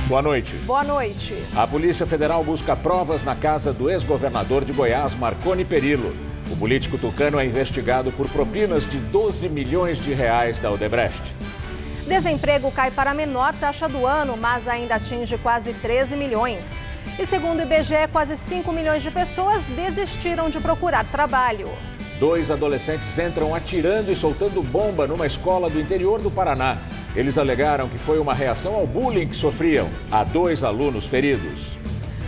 Boa noite. Boa noite. A Polícia Federal busca provas na casa do ex-governador de Goiás, Marconi Perillo. O político tucano é investigado por propinas de 12 milhões de reais da Odebrecht. Desemprego cai para a menor taxa do ano, mas ainda atinge quase 13 milhões. E segundo o IBGE, quase 5 milhões de pessoas desistiram de procurar trabalho. 2 adolescentes entram atirando e soltando bomba numa escola do interior do Paraná. Eles alegaram que foi uma reação ao bullying que sofriam. Há 2 alunos feridos.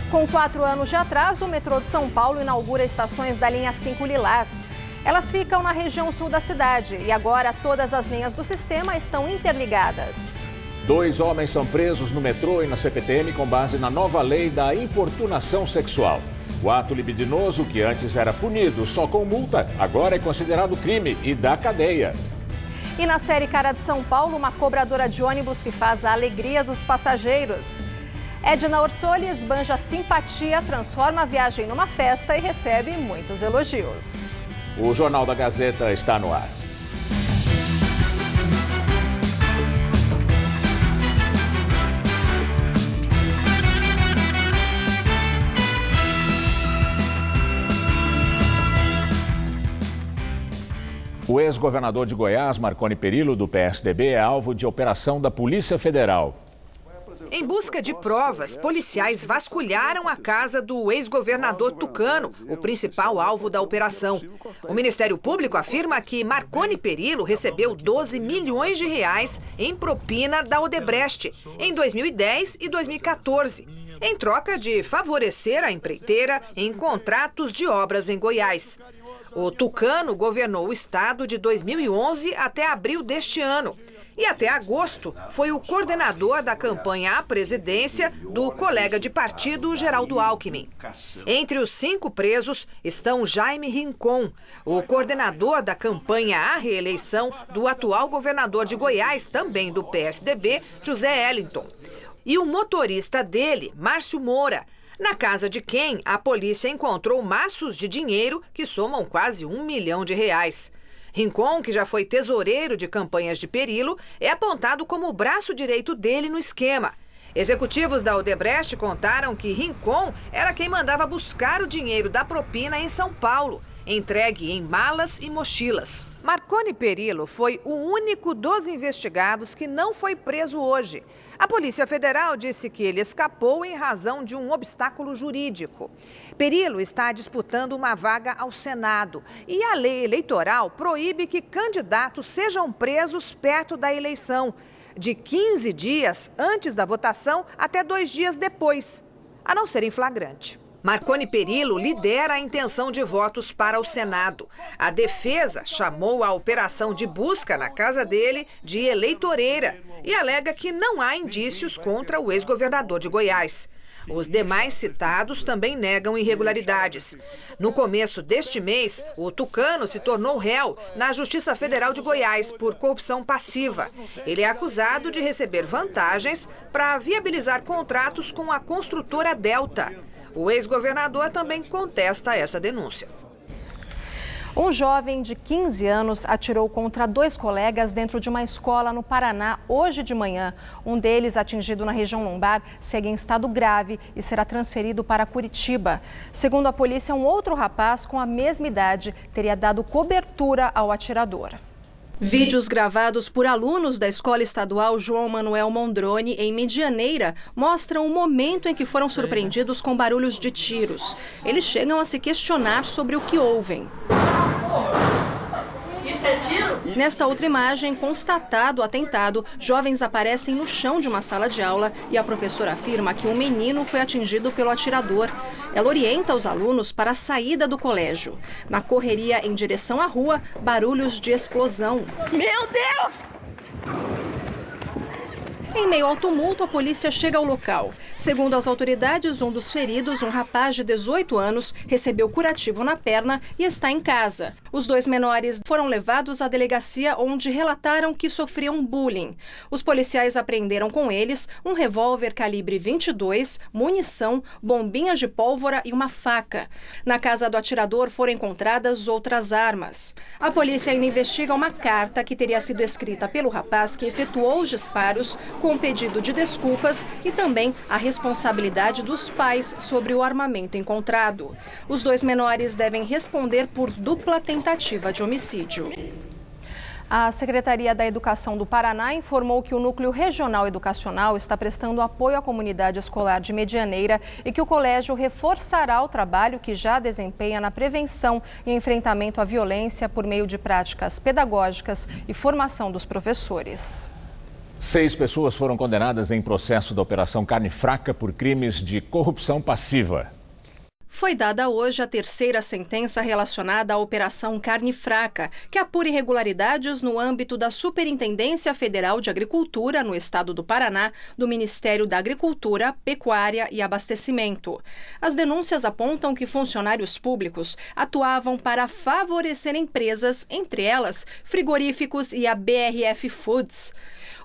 Com 4 anos de atraso, o metrô de São Paulo inaugura estações da linha 5 Lilás. Elas ficam na região sul da cidade e agora todas as linhas do sistema estão interligadas. 2 homens são presos no metrô e na CPTM com base na nova lei da importunação sexual. O ato libidinoso, que antes era punido só com multa, agora é considerado crime e dá cadeia. E na série Cara de São Paulo, uma cobradora de ônibus que faz a alegria dos passageiros. Edna Orsoli esbanja simpatia, transforma a viagem numa festa e recebe muitos elogios. O Jornal da Gazeta está no ar. O ex-governador de Goiás, Marconi Perillo, do PSDB, é alvo de operação da Polícia Federal. Em busca de provas, policiais vasculharam a casa do ex-governador tucano, o principal alvo da operação. O Ministério Público afirma que Marconi Perillo recebeu 12 milhões de reais em propina da Odebrecht em 2010 e 2014, em troca de favorecer a empreiteira em contratos de obras em Goiás. O tucano governou o estado de 2011 até abril deste ano. E até agosto foi o coordenador da campanha à presidência do colega de partido Geraldo Alckmin. Entre os 5 presos estão Jaime Rincon, o coordenador da campanha à reeleição do atual governador de Goiás, também do PSDB, José Ellington. E o motorista dele, Márcio Moura, na casa de quem a polícia encontrou maços de dinheiro que somam quase 1 milhão de reais. Rincon, que já foi tesoureiro de campanhas de Perillo, é apontado como o braço direito dele no esquema. Executivos da Odebrecht contaram que Rincon era quem mandava buscar o dinheiro da propina em São Paulo, entregue em malas e mochilas. Marconi Perillo foi o único dos investigados que não foi preso hoje. A Polícia Federal disse que ele escapou em razão de um obstáculo jurídico. Perillo está disputando uma vaga ao Senado e a lei eleitoral proíbe que candidatos sejam presos perto da eleição, de 15 dias antes da votação até 2 dias depois, a não ser em flagrante. Marconi Perillo lidera a intenção de votos para o Senado. A defesa chamou a operação de busca na casa dele de eleitoreira e alega que não há indícios contra o ex-governador de Goiás. Os demais citados também negam irregularidades. No começo deste mês, o tucano se tornou réu na Justiça Federal de Goiás por corrupção passiva. Ele é acusado de receber vantagens para viabilizar contratos com a construtora Delta. O ex-governador também contesta essa denúncia. Um jovem de 15 anos atirou contra 2 colegas dentro de uma escola no Paraná hoje de manhã. Um deles, atingido na região lombar, segue em estado grave e será transferido para Curitiba. Segundo a polícia, um outro rapaz com a mesma idade teria dado cobertura ao atirador. Vídeos gravados por alunos da Escola Estadual João Manuel Mondrone, em Medianeira, mostram o momento em que foram surpreendidos com barulhos de tiros. Eles chegam a se questionar sobre o que ouvem. Isso é tiro? Nesta outra imagem, constatado o atentado, jovens aparecem no chão de uma sala de aula e a professora afirma que um menino foi atingido pelo atirador. Ela orienta os alunos para a saída do colégio. Na correria em direção à rua, barulhos de explosão. Meu Deus! Em meio ao tumulto, a polícia chega ao local. Segundo as autoridades, um dos feridos, um rapaz de 18 anos, recebeu curativo na perna e está em casa. Os 2 menores foram levados à delegacia, onde relataram que sofriam bullying. Os policiais apreenderam com eles um revólver calibre 22, munição, bombinhas de pólvora e uma faca. Na casa do atirador foram encontradas outras armas. A polícia ainda investiga uma carta que teria sido escrita pelo rapaz que efetuou os disparos com pedido de desculpas e também a responsabilidade dos pais sobre o armamento encontrado. Os 2 menores devem responder por dupla tentativa de homicídio. A Secretaria da Educação do Paraná informou que o Núcleo Regional Educacional está prestando apoio à comunidade escolar de Medianeira e que o colégio reforçará o trabalho que já desempenha na prevenção e enfrentamento à violência por meio de práticas pedagógicas e formação dos professores. 6 pessoas foram condenadas em processo da Operação Carne Fraca por crimes de corrupção passiva. Foi dada hoje a 3ª sentença relacionada à Operação Carne Fraca, que apura irregularidades no âmbito da Superintendência Federal de Agricultura no estado do Paraná, do Ministério da Agricultura, Pecuária e Abastecimento. As denúncias apontam que funcionários públicos atuavam para favorecer empresas, entre elas frigoríficos e a BRF Foods.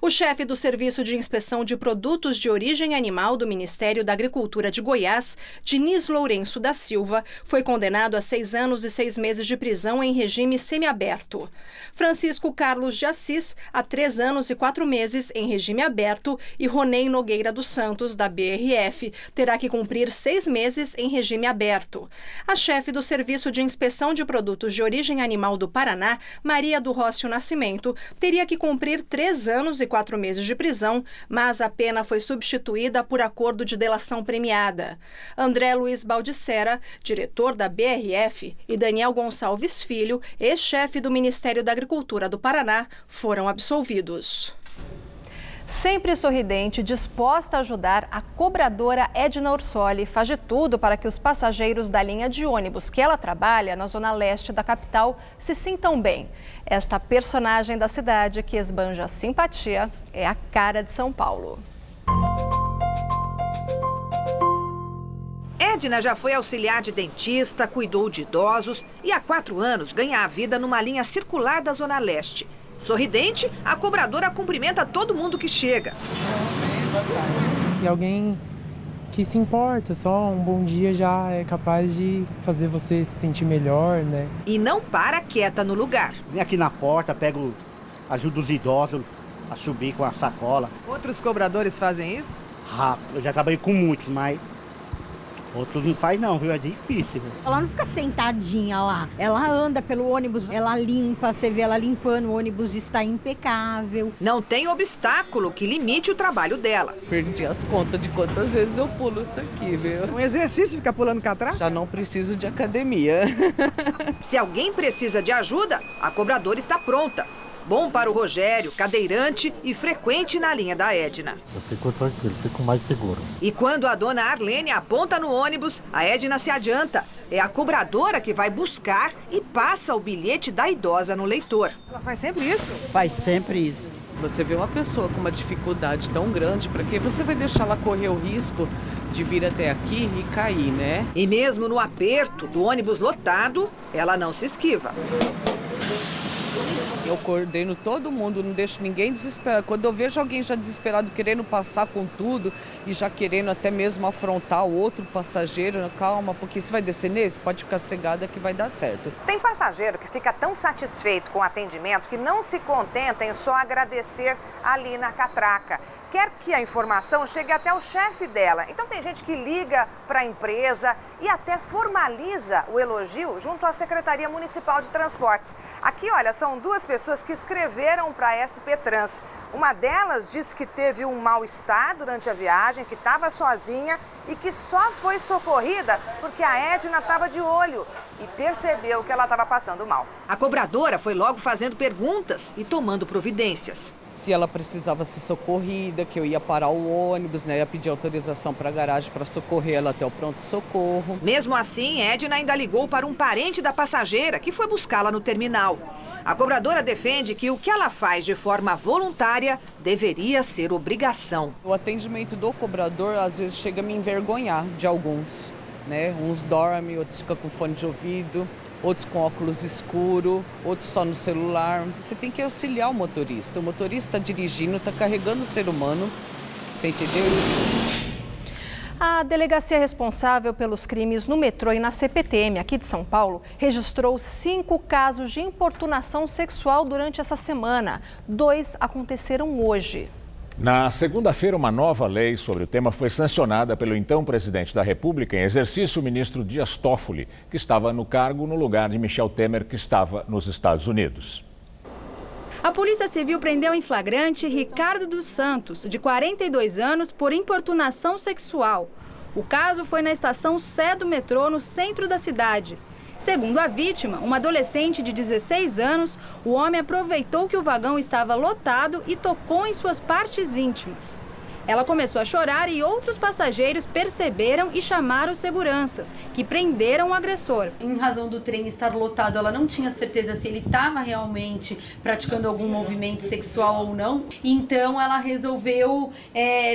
O chefe do Serviço de Inspeção de Produtos de Origem Animal do Ministério da Agricultura de Goiás, Diniz Lourenço da Silva, foi condenado a 6 anos e 6 meses de prisão em regime semiaberto. Francisco Carlos de Assis, a 3 anos e 4 meses em regime aberto, e Ronei Nogueira dos Santos, da BRF, terá que cumprir 6 meses em regime aberto. A chefe do Serviço de Inspeção de Produtos de Origem Animal do Paraná, Maria do Rócio Nascimento, teria que cumprir 3 anos e 4 meses de prisão, mas a pena foi substituída por acordo de delação premiada. André Luiz Baldissera, diretor da BRF, e Daniel Gonçalves Filho, ex-chefe do Ministério da Agricultura do Paraná, foram absolvidos. Sempre sorridente, disposta a ajudar, a cobradora Edna Ursoli faz de tudo para que os passageiros da linha de ônibus que ela trabalha na zona leste da capital se sintam bem. Esta personagem da cidade que esbanja simpatia é a cara de São Paulo. Edna já foi auxiliar de dentista, cuidou de idosos e há 4 anos ganha a vida numa linha circular da zona leste. Sorridente, a cobradora cumprimenta todo mundo que chega. E alguém que se importa, só um bom dia já é capaz de fazer você se sentir melhor, né? E não para quieta no lugar. Vem aqui na porta, ajudo os idosos a subir com a sacola. Outros cobradores fazem isso? Eu já trabalhei com muitos, mas outros não faz não, viu? É difícil. Viu? Ela não fica sentadinha lá. Ela anda pelo ônibus, ela limpa, você vê ela limpando, o ônibus está impecável. Não tem obstáculo que limite o trabalho dela. Perdi as contas de quantas vezes eu pulo isso aqui, viu? Um exercício ficar pulando catraca? Já não preciso de academia. Se alguém precisa de ajuda, a cobradora está pronta. Bom para o Rogério, cadeirante e frequente na linha da Edna. Eu fico tranquilo, fico mais seguro. E quando a dona Arlene aponta no ônibus, a Edna se adianta. É a cobradora que vai buscar e passa o bilhete da idosa no leitor. Ela faz sempre isso? Faz sempre isso. Você vê uma pessoa com uma dificuldade tão grande, para que você vai deixar ela correr o risco de vir até aqui e cair, né? E mesmo no aperto do ônibus lotado, ela não se esquiva. Eu coordeno todo mundo, não deixo ninguém desesperado. Quando eu vejo alguém já desesperado, querendo passar com tudo e já querendo até mesmo afrontar o outro passageiro, calma, porque se vai descer nesse, pode ficar cegada que vai dar certo. Tem passageiro que fica tão satisfeito com o atendimento que não se contenta em só agradecer ali na catraca. Quer que a informação chegue até o chefe dela. Então tem gente que liga para a empresa e até formaliza o elogio junto à Secretaria Municipal de Transportes. Aqui, olha, são 2 pessoas que escreveram para a SP Trans. Uma delas disse que teve um mal-estar durante a viagem, que estava sozinha e que só foi socorrida porque a Edna estava de olho e percebeu que ela estava passando mal. A cobradora foi logo fazendo perguntas e tomando providências. Se ela precisava ser socorrida, que eu ia parar o ônibus, né? Ia pedir autorização para a garagem para socorrer ela até o pronto-socorro. Mesmo assim, Edna ainda ligou para um parente da passageira que foi buscá-la no terminal. A cobradora defende que o que ela faz de forma voluntária deveria ser obrigação. O atendimento do cobrador às vezes chega a me envergonhar de alguns, né? Uns dormem, outros ficam com fone de ouvido, outros com óculos escuro, outros só no celular. Você tem que auxiliar o motorista. O motorista está dirigindo, está carregando o ser humano, você entendeu? A delegacia responsável pelos crimes no metrô e na CPTM aqui de São Paulo registrou 5 casos de importunação sexual durante essa semana. 2 aconteceram hoje. Na segunda-feira, uma nova lei sobre o tema foi sancionada pelo então presidente da República em exercício, o ministro Dias Toffoli, que estava no cargo no lugar de Michel Temer, que estava nos Estados Unidos. A Polícia Civil prendeu em flagrante Ricardo dos Santos, de 42 anos, por importunação sexual. O caso foi na estação Sé do metrô, no centro da cidade. Segundo a vítima, uma adolescente de 16 anos, o homem aproveitou que o vagão estava lotado e tocou em suas partes íntimas. Ela começou a chorar e outros passageiros perceberam e chamaram os seguranças, que prenderam o agressor. Em razão do trem estar lotado, ela não tinha certeza se ele estava realmente praticando algum movimento sexual ou não. Então ela resolveu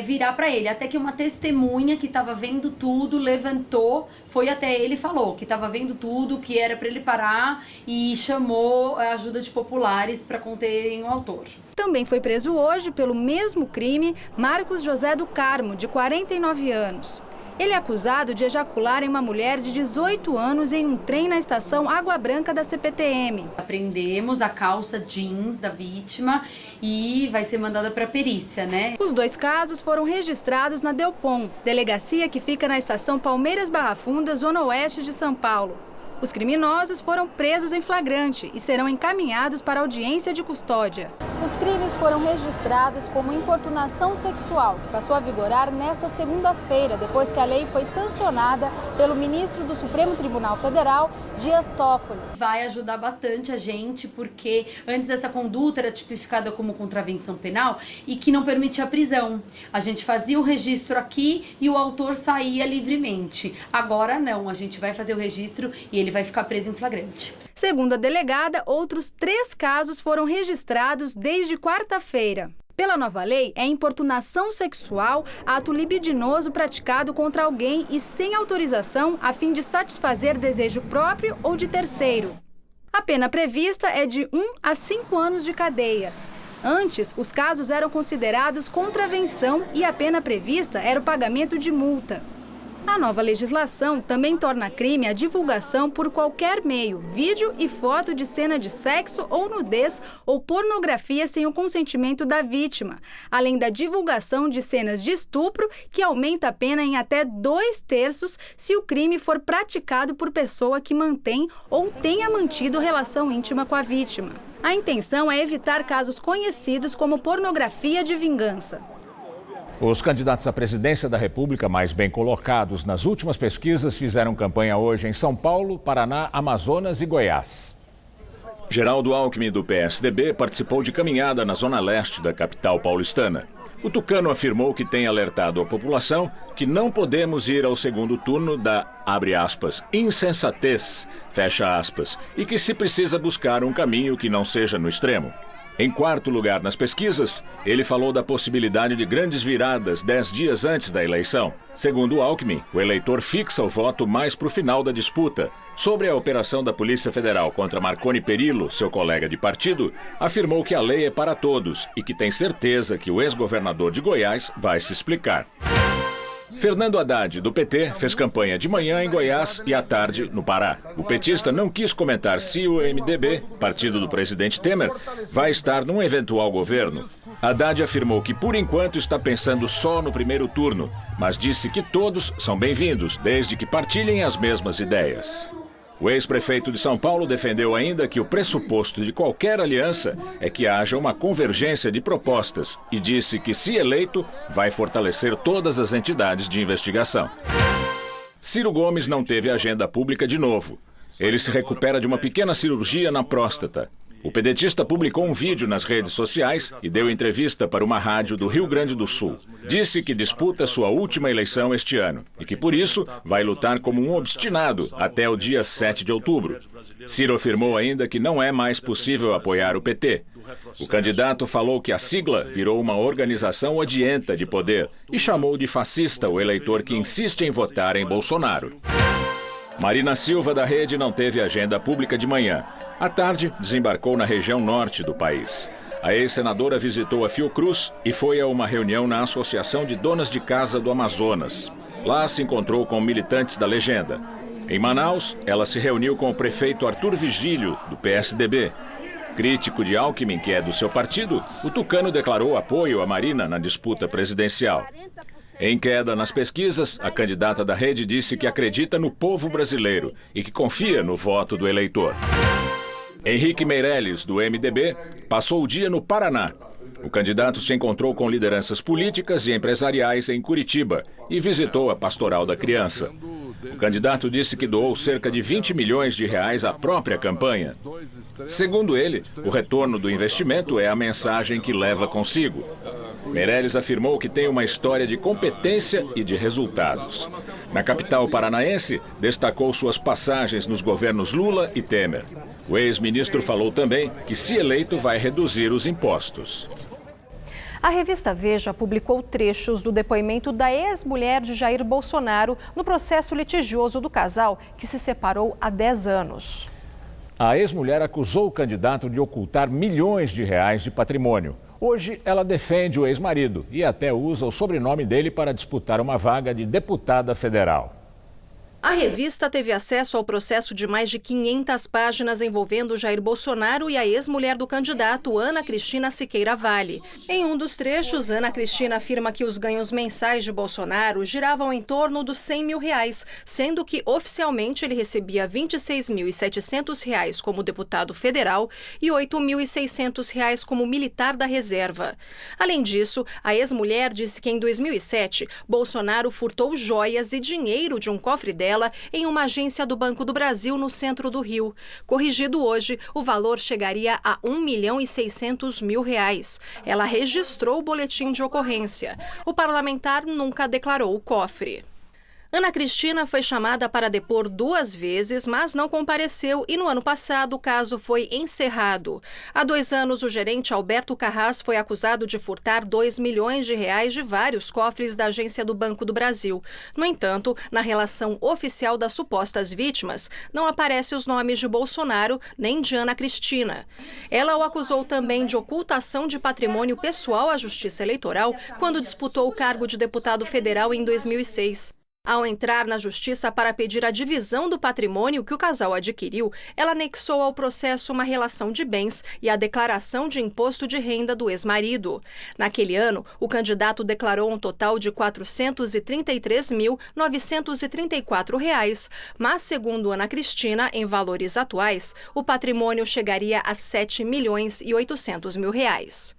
virar para ele, até que uma testemunha que estava vendo tudo levantou, foi até ele e falou que estava vendo tudo, que era para ele parar e chamou a ajuda de populares para conterem o autor. Também foi preso hoje pelo mesmo crime Marcos José do Carmo, de 49 anos. Ele é acusado de ejacular em uma mulher de 18 anos em um trem na estação Água Branca da CPTM. Apreendemos a calça jeans da vítima e vai ser mandada para perícia, né? Os dois casos foram registrados na Delpom, delegacia que fica na estação Palmeiras Barra Funda, zona oeste de São Paulo. Os criminosos foram presos em flagrante e serão encaminhados para audiência de custódia. Os crimes foram registrados como importunação sexual, que passou a vigorar nesta segunda-feira, depois que a lei foi sancionada pelo ministro do Supremo Tribunal Federal, Dias Toffoli. Vai ajudar bastante a gente, porque antes essa conduta era tipificada como contravenção penal e que não permitia a prisão. A gente fazia o registro aqui e o autor saía livremente. Agora não, a gente vai fazer o registro e ele vai ficar preso em flagrante. Segundo a delegada, outros 3 casos foram registrados desde quarta-feira. Pela nova lei, é importunação sexual, ato libidinoso praticado contra alguém e sem autorização a fim de satisfazer desejo próprio ou de terceiro. A pena prevista é de 1 a 5 anos de cadeia. Antes, os casos eram considerados contravenção e a pena prevista era o pagamento de multa. A nova legislação também torna crime a divulgação por qualquer meio, vídeo e foto de cena de sexo ou nudez ou pornografia sem o consentimento da vítima, além da divulgação de cenas de estupro, que aumenta a pena em até 2/3 se o crime for praticado por pessoa que mantém ou tenha mantido relação íntima com a vítima. A intenção é evitar casos conhecidos como pornografia de vingança. Os candidatos à presidência da República mais bem colocados nas últimas pesquisas fizeram campanha hoje em São Paulo, Paraná, Amazonas e Goiás. Geraldo Alckmin, do PSDB, participou de caminhada na zona leste da capital paulistana. O tucano afirmou que tem alertado a população que não podemos ir ao segundo turno da, abre aspas, insensatez, fecha aspas, e que se precisa buscar um caminho que não seja no extremo. Em quarto lugar nas pesquisas, ele falou da possibilidade de grandes viradas 10 dias antes da eleição. Segundo Alckmin, o eleitor fixa o voto mais para o final da disputa. Sobre a operação da Polícia Federal contra Marconi Perillo, seu colega de partido, afirmou que a lei é para todos e que tem certeza que o ex-governador de Goiás vai se explicar. Fernando Haddad, do PT, fez campanha de manhã em Goiás e à tarde no Pará. O petista não quis comentar se o MDB, partido do presidente Temer, vai estar num eventual governo. Haddad afirmou que, por enquanto, está pensando só no primeiro turno, mas disse que todos são bem-vindos, desde que partilhem as mesmas ideias. O ex-prefeito de São Paulo defendeu ainda que o pressuposto de qualquer aliança é que haja uma convergência de propostas e disse que, se eleito, vai fortalecer todas as entidades de investigação. Ciro Gomes não teve agenda pública de novo. Ele se recupera de uma pequena cirurgia na próstata. O pedetista publicou um vídeo nas redes sociais e deu entrevista para uma rádio do Rio Grande do Sul. Disse que disputa sua última eleição este ano e que, por isso, vai lutar como um obstinado até o dia 7 de outubro. Ciro afirmou ainda que não é mais possível apoiar o PT. O candidato falou que a sigla virou uma organização odienta de poder e chamou de fascista o eleitor que insiste em votar em Bolsonaro. Marina Silva, da Rede, não teve agenda pública de manhã. À tarde, desembarcou na região norte do país. A ex-senadora visitou a Fiocruz e foi a uma reunião na Associação de Donas de Casa do Amazonas. Lá se encontrou com militantes da legenda. Em Manaus, ela se reuniu com o prefeito Arthur Vigílio, do PSDB. Crítico de Alckmin, que é do seu partido, o tucano declarou apoio à Marina na disputa presidencial. Em queda nas pesquisas, a candidata da rede disse que acredita no povo brasileiro e que confia no voto do eleitor. Henrique Meirelles, do MDB, passou o dia no Paraná. O candidato se encontrou com lideranças políticas e empresariais em Curitiba e visitou a Pastoral da Criança. O candidato disse que doou cerca de 20 milhões de reais à própria campanha. Segundo ele, o retorno do investimento é a mensagem que leva consigo. Meirelles afirmou que tem uma história de competência e de resultados. Na capital paranaense, destacou suas passagens nos governos Lula e Temer. O ex-ministro falou também que, se eleito, vai reduzir os impostos. A revista Veja publicou trechos do depoimento da ex-mulher de Jair Bolsonaro no processo litigioso do casal, que se separou há 10 anos. A ex-mulher acusou o candidato de ocultar milhões de reais de patrimônio. Hoje, ela defende o ex-marido e até usa o sobrenome dele para disputar uma vaga de deputada federal. A revista teve acesso ao processo de mais de 500 páginas envolvendo Jair Bolsonaro e a ex-mulher do candidato, Ana Cristina Siqueira Vale. Em um dos trechos, Ana Cristina afirma que os ganhos mensais de Bolsonaro giravam em torno dos R$100 mil, sendo que oficialmente ele recebia R$ 26.700 como deputado federal e R$ 8.600 como militar da reserva. Além disso, a ex-mulher disse que em 2007, Bolsonaro furtou joias e dinheiro de um cofre dela em uma agência do Banco do Brasil no centro do Rio. Corrigido hoje, o valor chegaria a R$ 1.600.000. Ela registrou o boletim de ocorrência. O parlamentar nunca declarou o cofre. Ana Cristina foi chamada para depor 2 vezes, mas não compareceu e no ano passado o caso foi encerrado. Há 2 anos, o gerente Alberto Carras foi acusado de furtar R$2 milhões de vários cofres da agência do Banco do Brasil. No entanto, na relação oficial das supostas vítimas, não aparecem os nomes de Bolsonaro nem de Ana Cristina. Ela o acusou também de ocultação de patrimônio pessoal à Justiça Eleitoral quando disputou o cargo de deputado federal em 2006. Ao entrar na justiça para pedir a divisão do patrimônio que o casal adquiriu, ela anexou ao processo uma relação de bens e a declaração de imposto de renda do ex-marido. Naquele ano, o candidato declarou um total de R$ 433.934, mas, segundo Ana Cristina, em valores atuais, o patrimônio chegaria a R$ 7.800.000.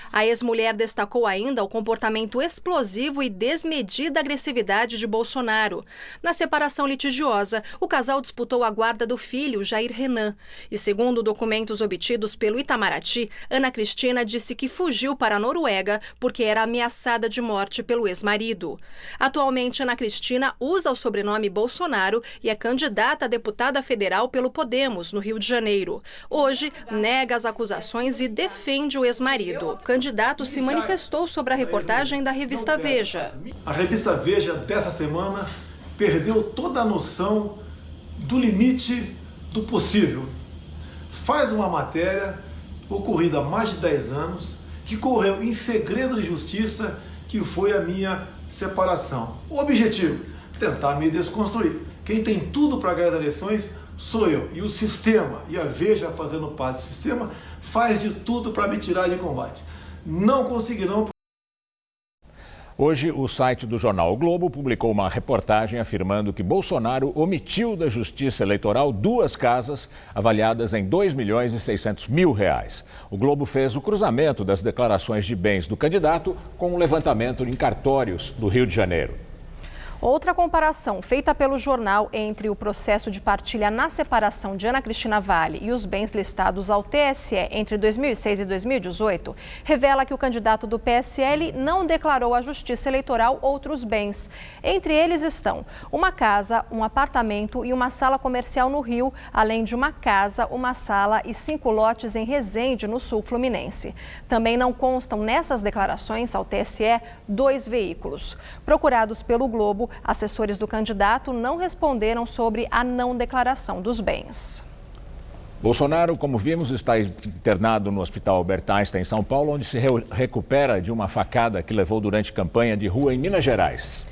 A ex-mulher destacou ainda o comportamento explosivo e desmedida agressividade de Bolsonaro. Na separação litigiosa, o casal disputou a guarda do filho, Jair Renan. E segundo documentos obtidos pelo Itamaraty, Ana Cristina disse que fugiu para a Noruega porque era ameaçada de morte pelo ex-marido. Atualmente, Ana Cristina usa o sobrenome Bolsonaro e é candidata a deputada federal pelo Podemos, no Rio de Janeiro. Hoje, nega as acusações e defende o ex-marido. O candidato se manifestou sobre a reportagem da revista Veja. A revista Veja dessa semana perdeu toda a noção do limite do possível. Faz uma matéria ocorrida há mais de 10 anos, que correu em segredo de justiça, que foi a minha separação. O objetivo, tentar me desconstruir. Quem tem tudo para ganhar as eleições sou eu. E o sistema, e a Veja fazendo parte do sistema, faz de tudo para me tirar de combate. Não conseguirão. Hoje, o site do jornal O Globo publicou uma reportagem afirmando que Bolsonaro omitiu da Justiça Eleitoral 2 casas avaliadas em R$ 2.600.000. O Globo fez o cruzamento das declarações de bens do candidato com um levantamento em cartórios do Rio de Janeiro. Outra comparação feita pelo jornal entre o processo de partilha na separação de Ana Cristina Vale e os bens listados ao TSE entre 2006 e 2018 revela que o candidato do PSL não declarou à Justiça Eleitoral outros bens. Entre eles estão uma casa, um apartamento e uma sala comercial no Rio, além de uma casa, uma sala e 5 lotes em Resende, no sul fluminense. Também não constam nessas declarações ao TSE 2 veículos. Procurados pelo Globo, assessores do candidato não responderam sobre a não declaração dos bens. Bolsonaro, como vimos, está internado no Hospital Albert Einstein, em São Paulo, onde se recupera de uma facada que levou durante campanha de rua em Minas Gerais.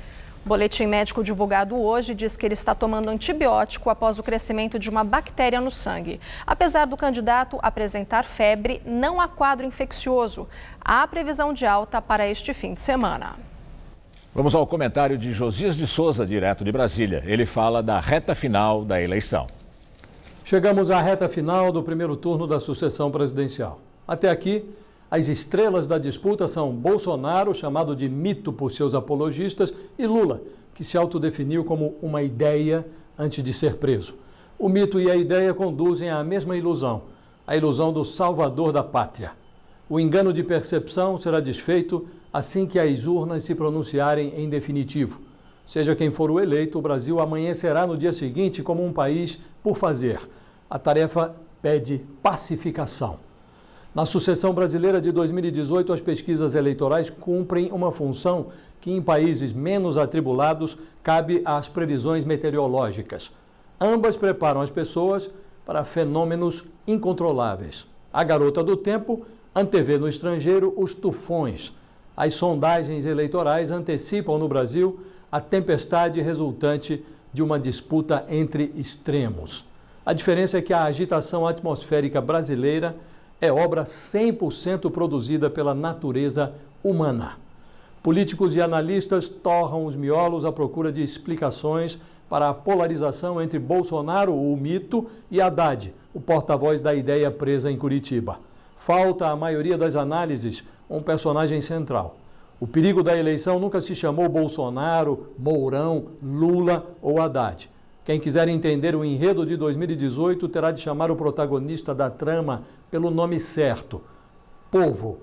O boletim médico divulgado hoje diz que ele está tomando antibiótico após o crescimento de uma bactéria no sangue. Apesar do candidato apresentar febre, não há quadro infeccioso. Há previsão de alta para este fim de semana. Vamos ao comentário de Josias de Souza, direto de Brasília. Ele fala da reta final da eleição. Chegamos à reta final do primeiro turno da sucessão presidencial. Até aqui, as estrelas da disputa são Bolsonaro, chamado de mito por seus apologistas, e Lula, que se autodefiniu como uma ideia antes de ser preso. O mito e a ideia conduzem à mesma ilusão, a ilusão do salvador da pátria. O engano de percepção será desfeito assim que as urnas se pronunciarem em definitivo. Seja quem for o eleito, o Brasil amanhecerá no dia seguinte como um país por fazer. A tarefa pede pacificação. Na sucessão brasileira de 2018, as pesquisas eleitorais cumprem uma função que, em países menos atribulados, cabe às previsões meteorológicas. Ambas preparam as pessoas para fenômenos incontroláveis. A garota do tempo antevê no estrangeiro os tufões. As sondagens eleitorais antecipam no Brasil a tempestade resultante de uma disputa entre extremos. A diferença é que a agitação atmosférica brasileira é obra 100% produzida pela natureza humana. Políticos e analistas torram os miolos à procura de explicações para a polarização entre Bolsonaro, o mito, e Haddad, o porta-voz da ideia presa em Curitiba. Falta à maioria das análises um personagem central. O perigo da eleição nunca se chamou Bolsonaro, Mourão, Lula ou Haddad. Quem quiser entender o enredo de 2018 terá de chamar o protagonista da trama pelo nome certo: povo.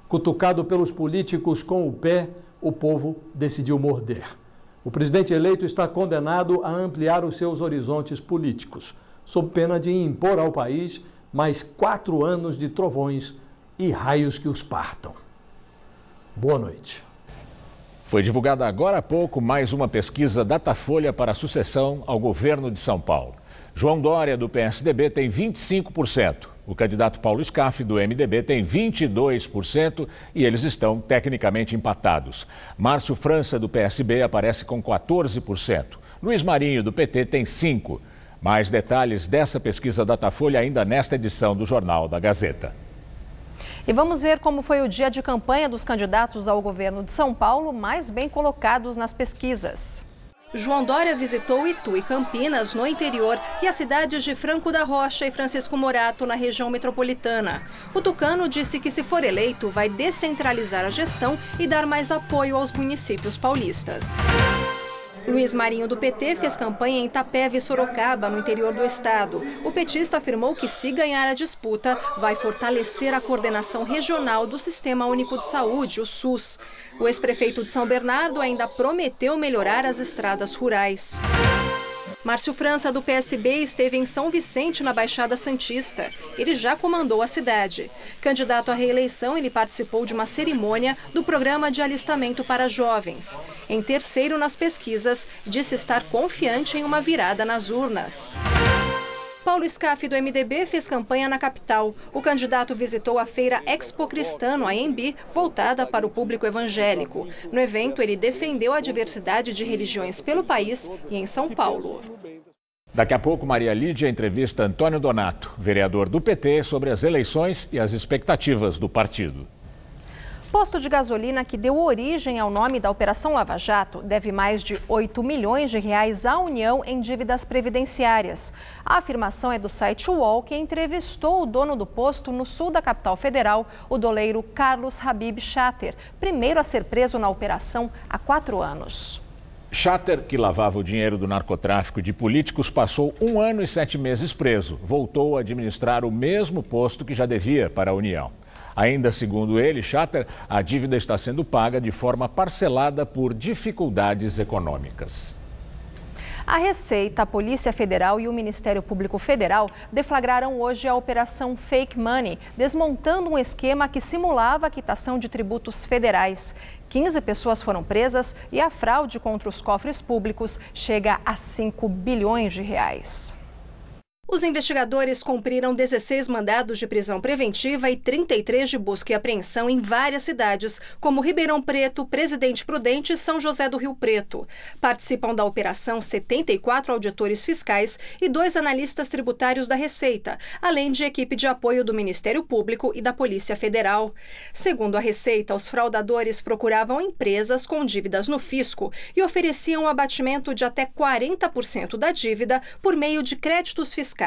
Cutucado pelos políticos com o pé, o povo decidiu morder. O presidente eleito está condenado a ampliar os seus horizontes políticos, sob pena de impor ao país mais 4 anos de trovões e raios que os partam. Boa noite. Foi divulgada agora há pouco mais uma pesquisa Datafolha para a sucessão ao governo de São Paulo. João Dória, do PSDB, tem 25%. O candidato Paulo Scaff, do MDB, tem 22% e eles estão tecnicamente empatados. Márcio França, do PSB, aparece com 14%. Luiz Marinho, do PT, tem 5%. Mais detalhes dessa pesquisa Datafolha ainda nesta edição do Jornal da Gazeta. E vamos ver como foi o dia de campanha dos candidatos ao governo de São Paulo mais bem colocados nas pesquisas. João Dória visitou Itu e Campinas, no interior, e as cidades de Franco da Rocha e Francisco Morato, na região metropolitana. O tucano disse que, se for eleito, vai descentralizar a gestão e dar mais apoio aos municípios paulistas. Luiz Marinho, do PT, fez campanha em Itapeva e Sorocaba, no interior do estado. O petista afirmou que, se ganhar a disputa, vai fortalecer a coordenação regional do Sistema Único de Saúde, o SUS. O ex-prefeito de São Bernardo ainda prometeu melhorar as estradas rurais. Márcio França, do PSB, esteve em São Vicente, na Baixada Santista. Ele já comandou a cidade. Candidato à reeleição, ele participou de uma cerimônia do programa de alistamento para jovens. Em terceiro nas pesquisas, disse estar confiante em uma virada nas urnas. Paulo Scaff, do MDB, fez campanha na capital. O candidato visitou a feira Expo Cristã, a Anhembi, voltada para o público evangélico. No evento, ele defendeu a diversidade de religiões pelo país e em São Paulo. Daqui a pouco, Maria Lídia entrevista Antônio Donato, vereador do PT, sobre as eleições e as expectativas do partido. Posto de gasolina que deu origem ao nome da Operação Lava Jato deve mais de 8 milhões de reais à União em dívidas previdenciárias. A afirmação é do site UOL, que entrevistou o dono do posto no sul da capital federal, o doleiro Carlos Habib Chater, primeiro a ser preso na operação há 4 anos. Chater, que lavava o dinheiro do narcotráfico de políticos, passou 1 ano e 7 meses preso. Voltou a administrar o mesmo posto que já devia para a União. Ainda segundo ele, Chater, a dívida está sendo paga de forma parcelada por dificuldades econômicas. A Receita, a Polícia Federal e o Ministério Público Federal deflagraram hoje a Operação Fake Money, desmontando um esquema que simulava a quitação de tributos federais. 15 pessoas foram presas e a fraude contra os cofres públicos chega a 5 bilhões de reais. Os investigadores cumpriram 16 mandados de prisão preventiva e 33 de busca e apreensão em várias cidades, como Ribeirão Preto, Presidente Prudente e São José do Rio Preto. Participam da operação 74 auditores fiscais e 2 analistas tributários da Receita, além de equipe de apoio do Ministério Público e da Polícia Federal. Segundo a Receita, os fraudadores procuravam empresas com dívidas no fisco e ofereciam um abatimento de até 40% da dívida por meio de créditos fiscais.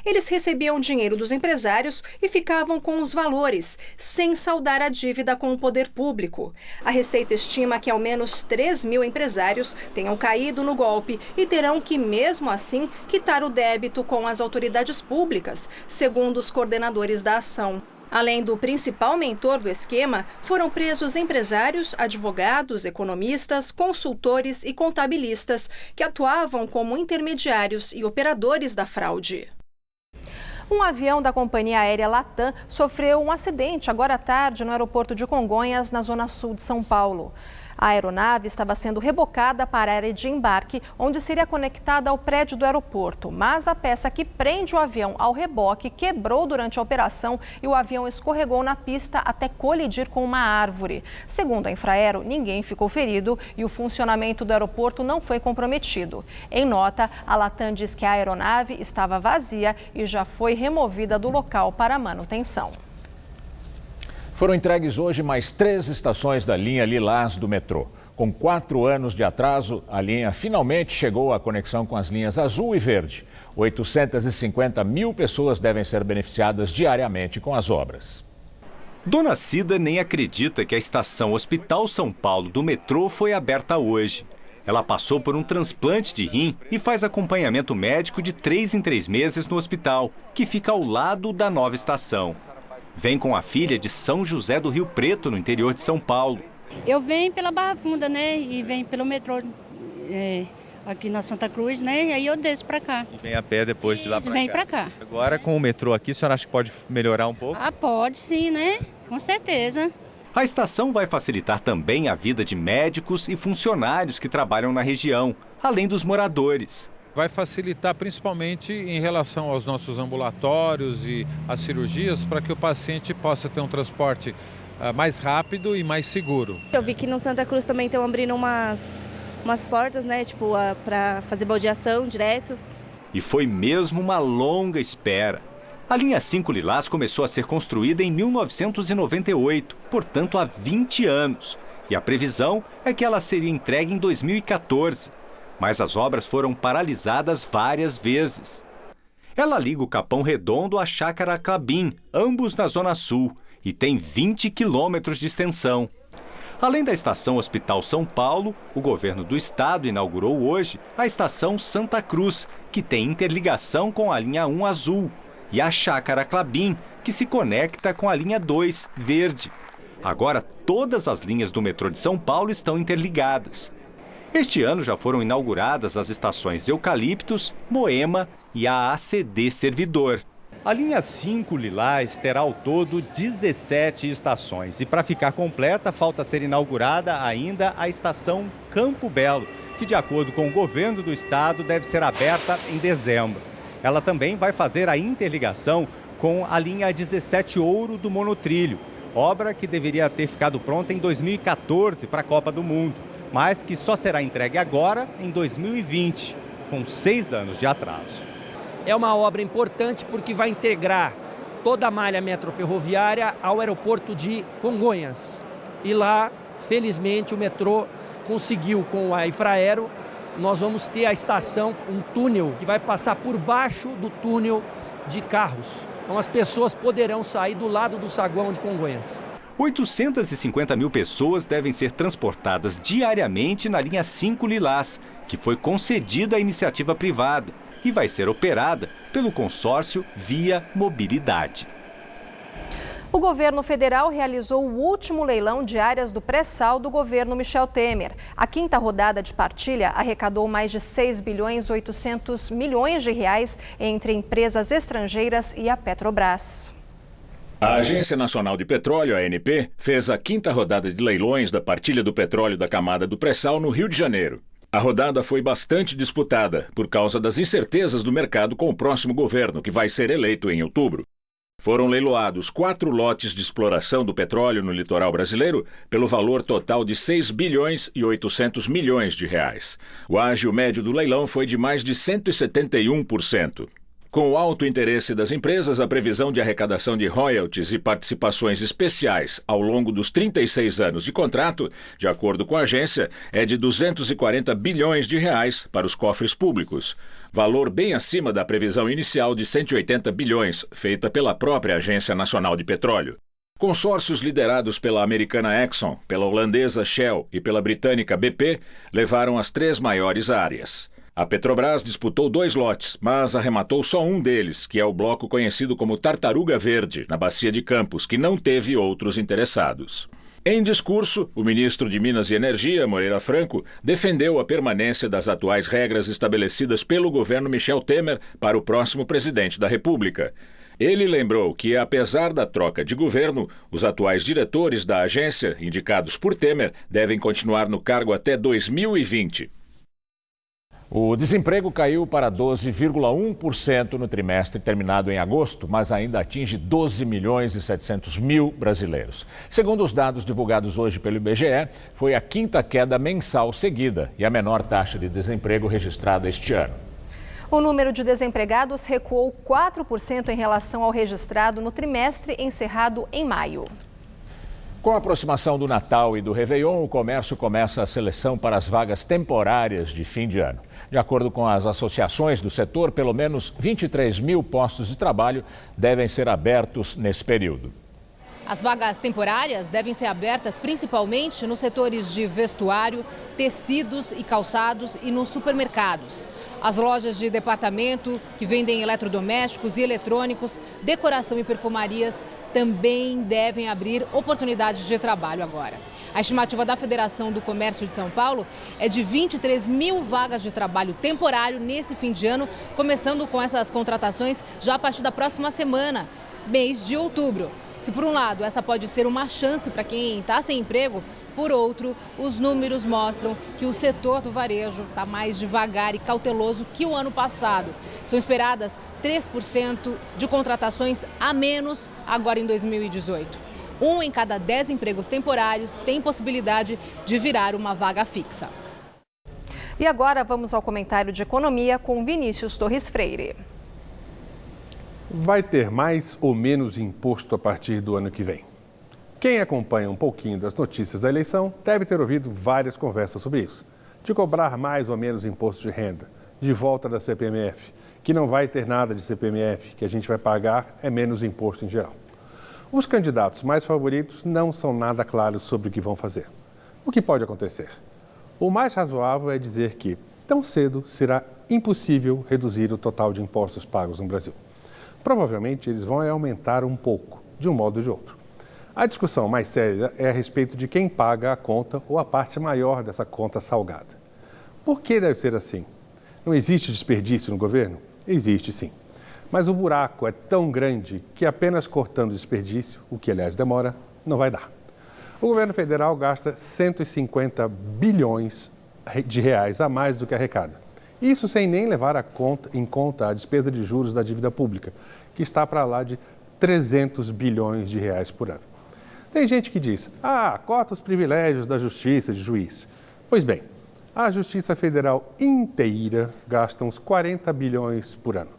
Eles recebiam dinheiro dos empresários e ficavam com os valores, sem saldar a dívida com o poder público. A Receita estima que ao menos 3.000 empresários tenham caído no golpe e terão que, mesmo assim, quitar o débito com as autoridades públicas, segundo os coordenadores da ação. Além do principal mentor do esquema, foram presos empresários, advogados, economistas, consultores e contabilistas que atuavam como intermediários e operadores da fraude. Um avião da companhia aérea Latam sofreu um acidente agora à tarde no aeroporto de Congonhas, na zona sul de São Paulo. A aeronave estava sendo rebocada para a área de embarque, onde seria conectada ao prédio do aeroporto. Mas a peça que prende o avião ao reboque quebrou durante a operação e o avião escorregou na pista até colidir com uma árvore. Segundo a Infraero, ninguém ficou ferido e o funcionamento do aeroporto não foi comprometido. Em nota, a Latam diz que a aeronave estava vazia e já foi removida do local para manutenção. Foram entregues hoje mais 3 estações da linha Lilás do metrô. Com 4 anos de atraso, a linha finalmente chegou à conexão com as linhas azul e verde. 850 mil pessoas devem ser beneficiadas diariamente com as obras. Dona Cida nem acredita que a estação Hospital São Paulo do metrô foi aberta hoje. Ela passou por um transplante de rim e faz acompanhamento médico de 3 em 3 meses no hospital, que fica ao lado da nova estação. Vem com a filha de São José do Rio Preto, no interior de São Paulo. Eu venho pela Barra Funda, né? E venho pelo metrô aqui na Santa Cruz, né? E aí eu desço para cá. E vem a pé depois de lá para cá? Vem para cá. Agora com o metrô aqui, a senhora acha que pode melhorar um pouco? Ah, pode sim, né? Com certeza. A estação vai facilitar também a vida de médicos e funcionários que trabalham na região, além dos moradores. Vai facilitar principalmente em relação aos nossos ambulatórios e às cirurgias, para que o paciente possa ter um transporte mais rápido e mais seguro. Eu vi que no Santa Cruz também estão abrindo umas portas, né, tipo, para fazer baldeação direto. E foi mesmo uma longa espera. A linha 5 Lilás começou a ser construída em 1998, portanto há 20 anos. E a previsão é que ela seria entregue em 2014. Mas as obras foram paralisadas várias vezes. Ela liga o Capão Redondo à Chácara Clabim, ambos na Zona Sul, e tem 20 quilômetros de extensão. Além da estação Hospital São Paulo, o governo do estado inaugurou hoje a estação Santa Cruz, que tem interligação com a linha 1 azul, e a Chácara Clabim, que se conecta com a linha 2 verde. Agora, todas as linhas do metrô de São Paulo estão interligadas. Este ano já foram inauguradas as estações Eucaliptos, Moema e a ACD Servidor. A linha 5 Lilás terá ao todo 17 estações. E para ficar completa, falta ser inaugurada ainda a estação Campo Belo, que de acordo com o governo do estado deve ser aberta em dezembro. Ela também vai fazer a interligação com a linha 17 Ouro do Monotrilho, obra que deveria ter ficado pronta em 2014 para a Copa do Mundo, mas que só será entregue agora em 2020, com 6 anos de atraso. É uma obra importante porque vai integrar toda a malha metroferroviária ao aeroporto de Congonhas. E lá, felizmente, o metrô conseguiu, com a Infraero, nós vamos ter a estação, um túnel que vai passar por baixo do túnel de carros. Então as pessoas poderão sair do lado do saguão de Congonhas. 850 mil pessoas devem ser transportadas diariamente na linha 5 Lilás, que foi concedida à iniciativa privada e vai ser operada pelo consórcio Via Mobilidade. O governo federal realizou o último leilão de áreas do pré-sal do governo Michel Temer. A 5ª rodada de partilha arrecadou mais de 6 bilhões 800 milhões de reais entre empresas estrangeiras e a Petrobras. A Agência Nacional de Petróleo, ANP, fez a 5ª rodada de leilões da partilha do petróleo da camada do pré-sal no Rio de Janeiro. A rodada foi bastante disputada por causa das incertezas do mercado com o próximo governo, que vai ser eleito em outubro. Foram leiloados 4 lotes de exploração do petróleo no litoral brasileiro pelo valor total de 6 bilhões e 800 milhões de reais. O ágio médio do leilão foi de mais de 171%. Com o alto interesse das empresas, a previsão de arrecadação de royalties e participações especiais ao longo dos 36 anos de contrato, de acordo com a agência, é de 240 bilhões de reais para os cofres públicos, valor bem acima da previsão inicial de 180 bilhões, feita pela própria Agência Nacional de Petróleo. Consórcios liderados pela americana Exxon, pela holandesa Shell e pela britânica BP levaram as 3 maiores áreas. A Petrobras disputou 2 lotes, mas arrematou só um deles, que é o bloco conhecido como Tartaruga Verde, na Bacia de Campos, que não teve outros interessados. Em discurso, o ministro de Minas e Energia, Moreira Franco, defendeu a permanência das atuais regras estabelecidas pelo governo Michel Temer para o próximo presidente da República. Ele lembrou que, apesar da troca de governo, os atuais diretores da agência, indicados por Temer, devem continuar no cargo até 2020. O desemprego caiu para 12,1% no trimestre terminado em agosto, mas ainda atinge 12 milhões e 700 mil brasileiros. Segundo os dados divulgados hoje pelo IBGE, foi a 5ª queda mensal seguida e a menor taxa de desemprego registrada este ano. O número de desempregados recuou 4% em relação ao registrado no trimestre encerrado em maio. Com a aproximação do Natal e do Réveillon, o comércio começa a seleção para as vagas temporárias de fim de ano. De acordo com as associações do setor, pelo menos 23 mil postos de trabalho devem ser abertos nesse período. As vagas temporárias devem ser abertas principalmente nos setores de vestuário, tecidos e calçados e nos supermercados. As lojas de departamento que vendem eletrodomésticos e eletrônicos, decoração e perfumarias também devem abrir oportunidades de trabalho agora. A estimativa da Federação do Comércio de São Paulo é de 23 mil vagas de trabalho temporário nesse fim de ano, começando com essas contratações já a partir da próxima semana, mês de outubro. Se por um lado essa pode ser uma chance para quem está sem emprego, por outro, os números mostram que o setor do varejo está mais devagar e cauteloso que o ano passado. São esperadas 3% de contratações a menos agora em 2018. 1 em cada 10 empregos temporários tem possibilidade de virar uma vaga fixa. E agora vamos ao comentário de economia com Vinícius Torres Freire. Vai ter mais ou menos imposto a partir do ano que vem? Quem acompanha um pouquinho das notícias da eleição deve ter ouvido várias conversas sobre isso. De cobrar mais ou menos imposto de renda, de volta da CPMF, que não vai ter nada de CPMF, que a gente vai pagar é menos imposto em geral. Os candidatos mais favoritos não são nada claros sobre o que vão fazer. O que pode acontecer? O mais razoável é dizer que, tão cedo, será impossível reduzir o total de impostos pagos no Brasil. Provavelmente eles vão aumentar um pouco, de um modo ou de outro. A discussão mais séria é a respeito de quem paga a conta ou a parte maior dessa conta salgada. Por que deve ser assim? Não existe desperdício no governo? Existe sim. Mas o buraco é tão grande que apenas cortando o desperdício, o que aliás demora, não vai dar. O governo federal gasta 150 bilhões de reais a mais do que arrecada. Isso sem nem levar em conta a despesa de juros da dívida pública, que está para lá de 300 bilhões de reais por ano. Tem gente que diz, corta os privilégios da justiça de juiz. Pois bem, a Justiça Federal inteira gasta uns 40 bilhões por ano.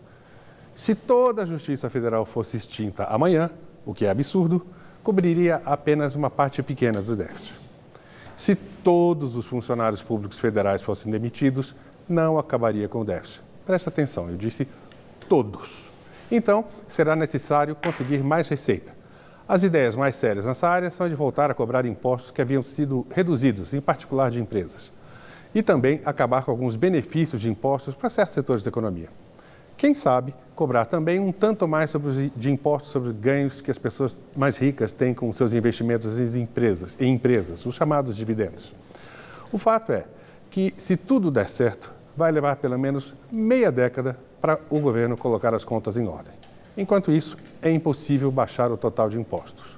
Se toda a Justiça Federal fosse extinta amanhã, o que é absurdo, cobriria apenas uma parte pequena do déficit. Se todos os funcionários públicos federais fossem demitidos, não acabaria com o déficit. Presta atenção, eu disse todos. Então, será necessário conseguir mais receita. As ideias mais sérias nessa área são de voltar a cobrar impostos que haviam sido reduzidos, em particular de empresas. E também acabar com alguns benefícios de impostos para certos setores da economia. Quem sabe, cobrar também um tanto mais de impostos sobre ganhos que as pessoas mais ricas têm com seus investimentos em empresas, os chamados dividendos. O fato é que, se tudo der certo, vai levar pelo menos meia década para o governo colocar as contas em ordem. Enquanto isso, é impossível baixar o total de impostos.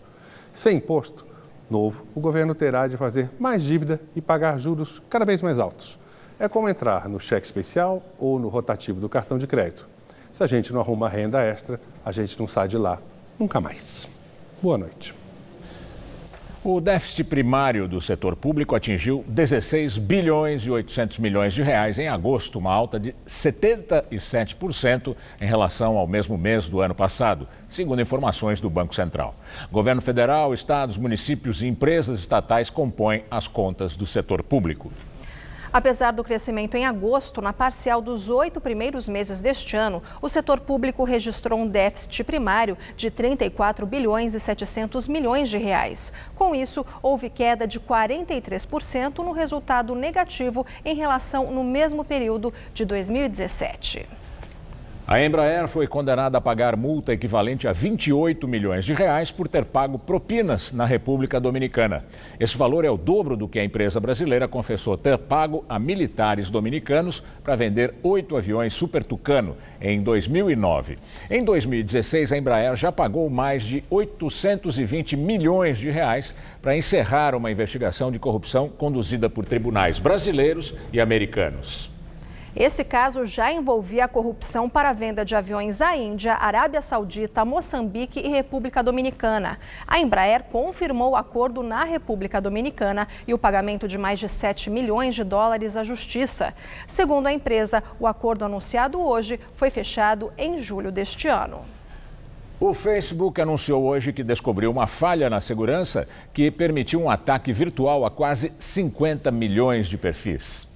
Sem imposto novo, o governo terá de fazer mais dívida e pagar juros cada vez mais altos. É como entrar no cheque especial ou no rotativo do cartão de crédito. Se a gente não arruma renda extra, a gente não sai de lá nunca mais. Boa noite. O déficit primário do setor público atingiu 16 bilhões e 800 milhões de reais em agosto, uma alta de 77% em relação ao mesmo mês do ano passado, segundo informações do Banco Central. Governo federal, estados, municípios e empresas estatais compõem as contas do setor público. Apesar do crescimento em agosto, na parcial dos 8 primeiros meses deste ano, o setor público registrou um déficit primário de 34 bilhões e 700 milhões de reais. Com isso, houve queda de 43% no resultado negativo em relação no mesmo período de 2017. A Embraer foi condenada a pagar multa equivalente a 28 milhões de reais por ter pago propinas na República Dominicana. Esse valor é o dobro do que a empresa brasileira confessou ter pago a militares dominicanos para vender 8 aviões Super Tucano em 2009. Em 2016, a Embraer já pagou mais de 820 milhões de reais para encerrar uma investigação de corrupção conduzida por tribunais brasileiros e americanos. Esse caso já envolvia a corrupção para a venda de aviões à Índia, Arábia Saudita, Moçambique e República Dominicana. A Embraer confirmou o acordo na República Dominicana e o pagamento de mais de 7 milhões de dólares à Justiça. Segundo a empresa, o acordo anunciado hoje foi fechado em julho deste ano. O Facebook anunciou hoje que descobriu uma falha na segurança que permitiu um ataque virtual a quase 50 milhões de perfis.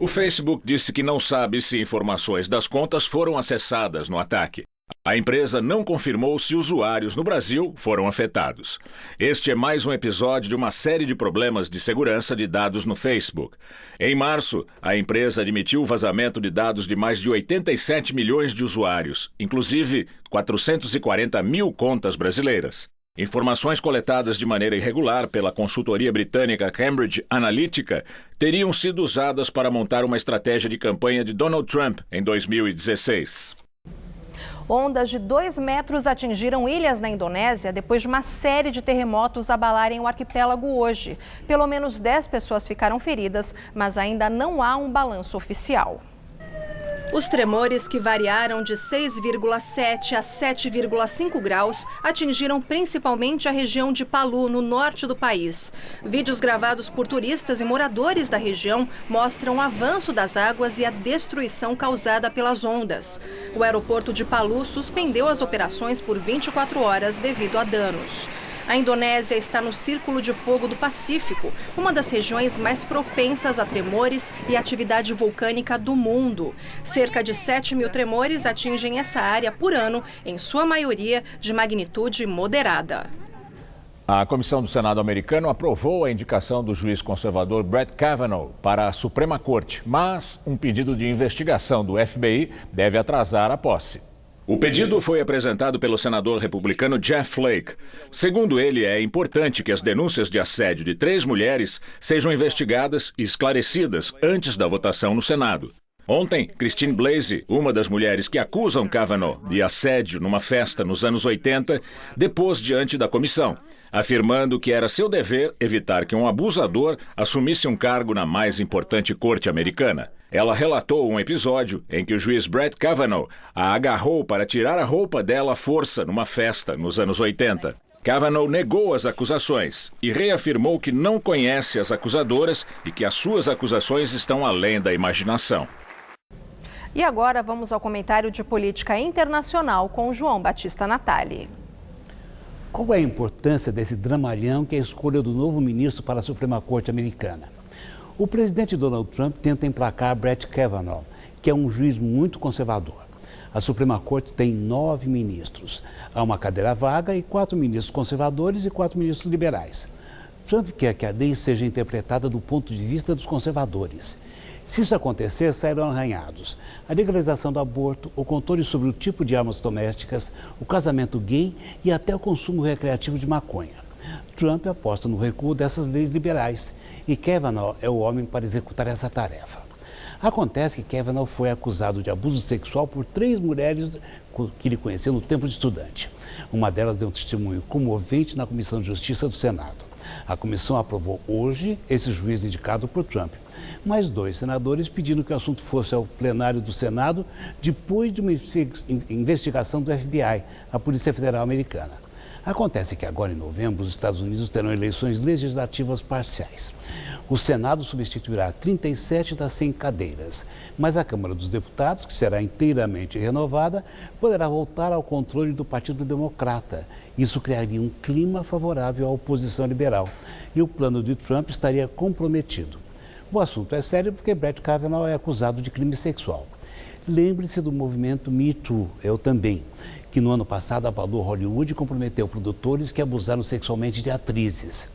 O Facebook disse que não sabe se informações das contas foram acessadas no ataque. A empresa não confirmou se usuários no Brasil foram afetados. Este é mais um episódio de uma série de problemas de segurança de dados no Facebook. Em março, a empresa admitiu o vazamento de dados de mais de 87 milhões de usuários, inclusive 440 mil contas brasileiras. Informações coletadas de maneira irregular pela consultoria britânica Cambridge Analytica teriam sido usadas para montar uma estratégia de campanha de Donald Trump em 2016. Ondas de 2 metros atingiram ilhas na Indonésia depois de uma série de terremotos abalarem o arquipélago hoje. Pelo menos 10 pessoas ficaram feridas, mas ainda não há um balanço oficial. Os tremores, que variaram de 6,7 a 7,5 graus, atingiram principalmente a região de Palu, no norte do país. Vídeos gravados por turistas e moradores da região mostram o avanço das águas e a destruição causada pelas ondas. O aeroporto de Palu suspendeu as operações por 24 horas devido a danos. A Indonésia está no Círculo de Fogo do Pacífico, uma das regiões mais propensas a tremores e atividade vulcânica do mundo. Cerca de 7 mil tremores atingem essa área por ano, em sua maioria de magnitude moderada. A Comissão do Senado americano aprovou a indicação do juiz conservador Brett Kavanaugh para a Suprema Corte, mas um pedido de investigação do FBI deve atrasar a posse. O pedido foi apresentado pelo senador republicano Jeff Flake. Segundo ele, é importante que as denúncias de assédio de 3 mulheres sejam investigadas e esclarecidas antes da votação no Senado. Ontem, Christine Blasey, uma das mulheres que acusam Kavanaugh de assédio numa festa nos anos 80, depôs diante da comissão, afirmando que era seu dever evitar que um abusador assumisse um cargo na mais importante corte americana. Ela relatou um episódio em que o juiz Brett Kavanaugh a agarrou para tirar a roupa dela à força numa festa nos anos 80. Kavanaugh negou as acusações e reafirmou que não conhece as acusadoras e que as suas acusações estão além da imaginação. E agora vamos ao comentário de política internacional com João Batista Natali. Qual é a importância desse dramalhão que é a escolha do novo ministro para a Suprema Corte americana? O presidente Donald Trump tenta emplacar Brett Kavanaugh, que é um juiz muito conservador. A Suprema Corte tem 9 ministros. Há uma cadeira vaga e 4 ministros conservadores e 4 ministros liberais. Trump quer que a lei seja interpretada do ponto de vista dos conservadores. Se isso acontecer, sairão arranhados a legalização do aborto, o controle sobre o tipo de armas domésticas, o casamento gay e até o consumo recreativo de maconha. Trump aposta no recuo dessas leis liberais e Kavanaugh é o homem para executar essa tarefa. Acontece que Kavanaugh foi acusado de abuso sexual por 3 mulheres que ele conheceu no tempo de estudante. Uma delas deu um testemunho comovente na Comissão de Justiça do Senado. A comissão aprovou hoje esse juiz indicado por Trump. Mas 2 senadores pediram que o assunto fosse ao plenário do Senado depois de uma investigação do FBI, a Polícia Federal Americana. Acontece que agora, em novembro, os Estados Unidos terão eleições legislativas parciais. O Senado substituirá 37 das 100 cadeiras, mas a Câmara dos Deputados, que será inteiramente renovada, poderá voltar ao controle do Partido Democrata. Isso criaria um clima favorável à oposição liberal e o plano de Trump estaria comprometido. O assunto é sério porque Brett Kavanaugh é acusado de crime sexual. Lembre-se do movimento Me Too, Eu Também, que no ano passado abalou Hollywood e comprometeu produtores que abusaram sexualmente de atrizes.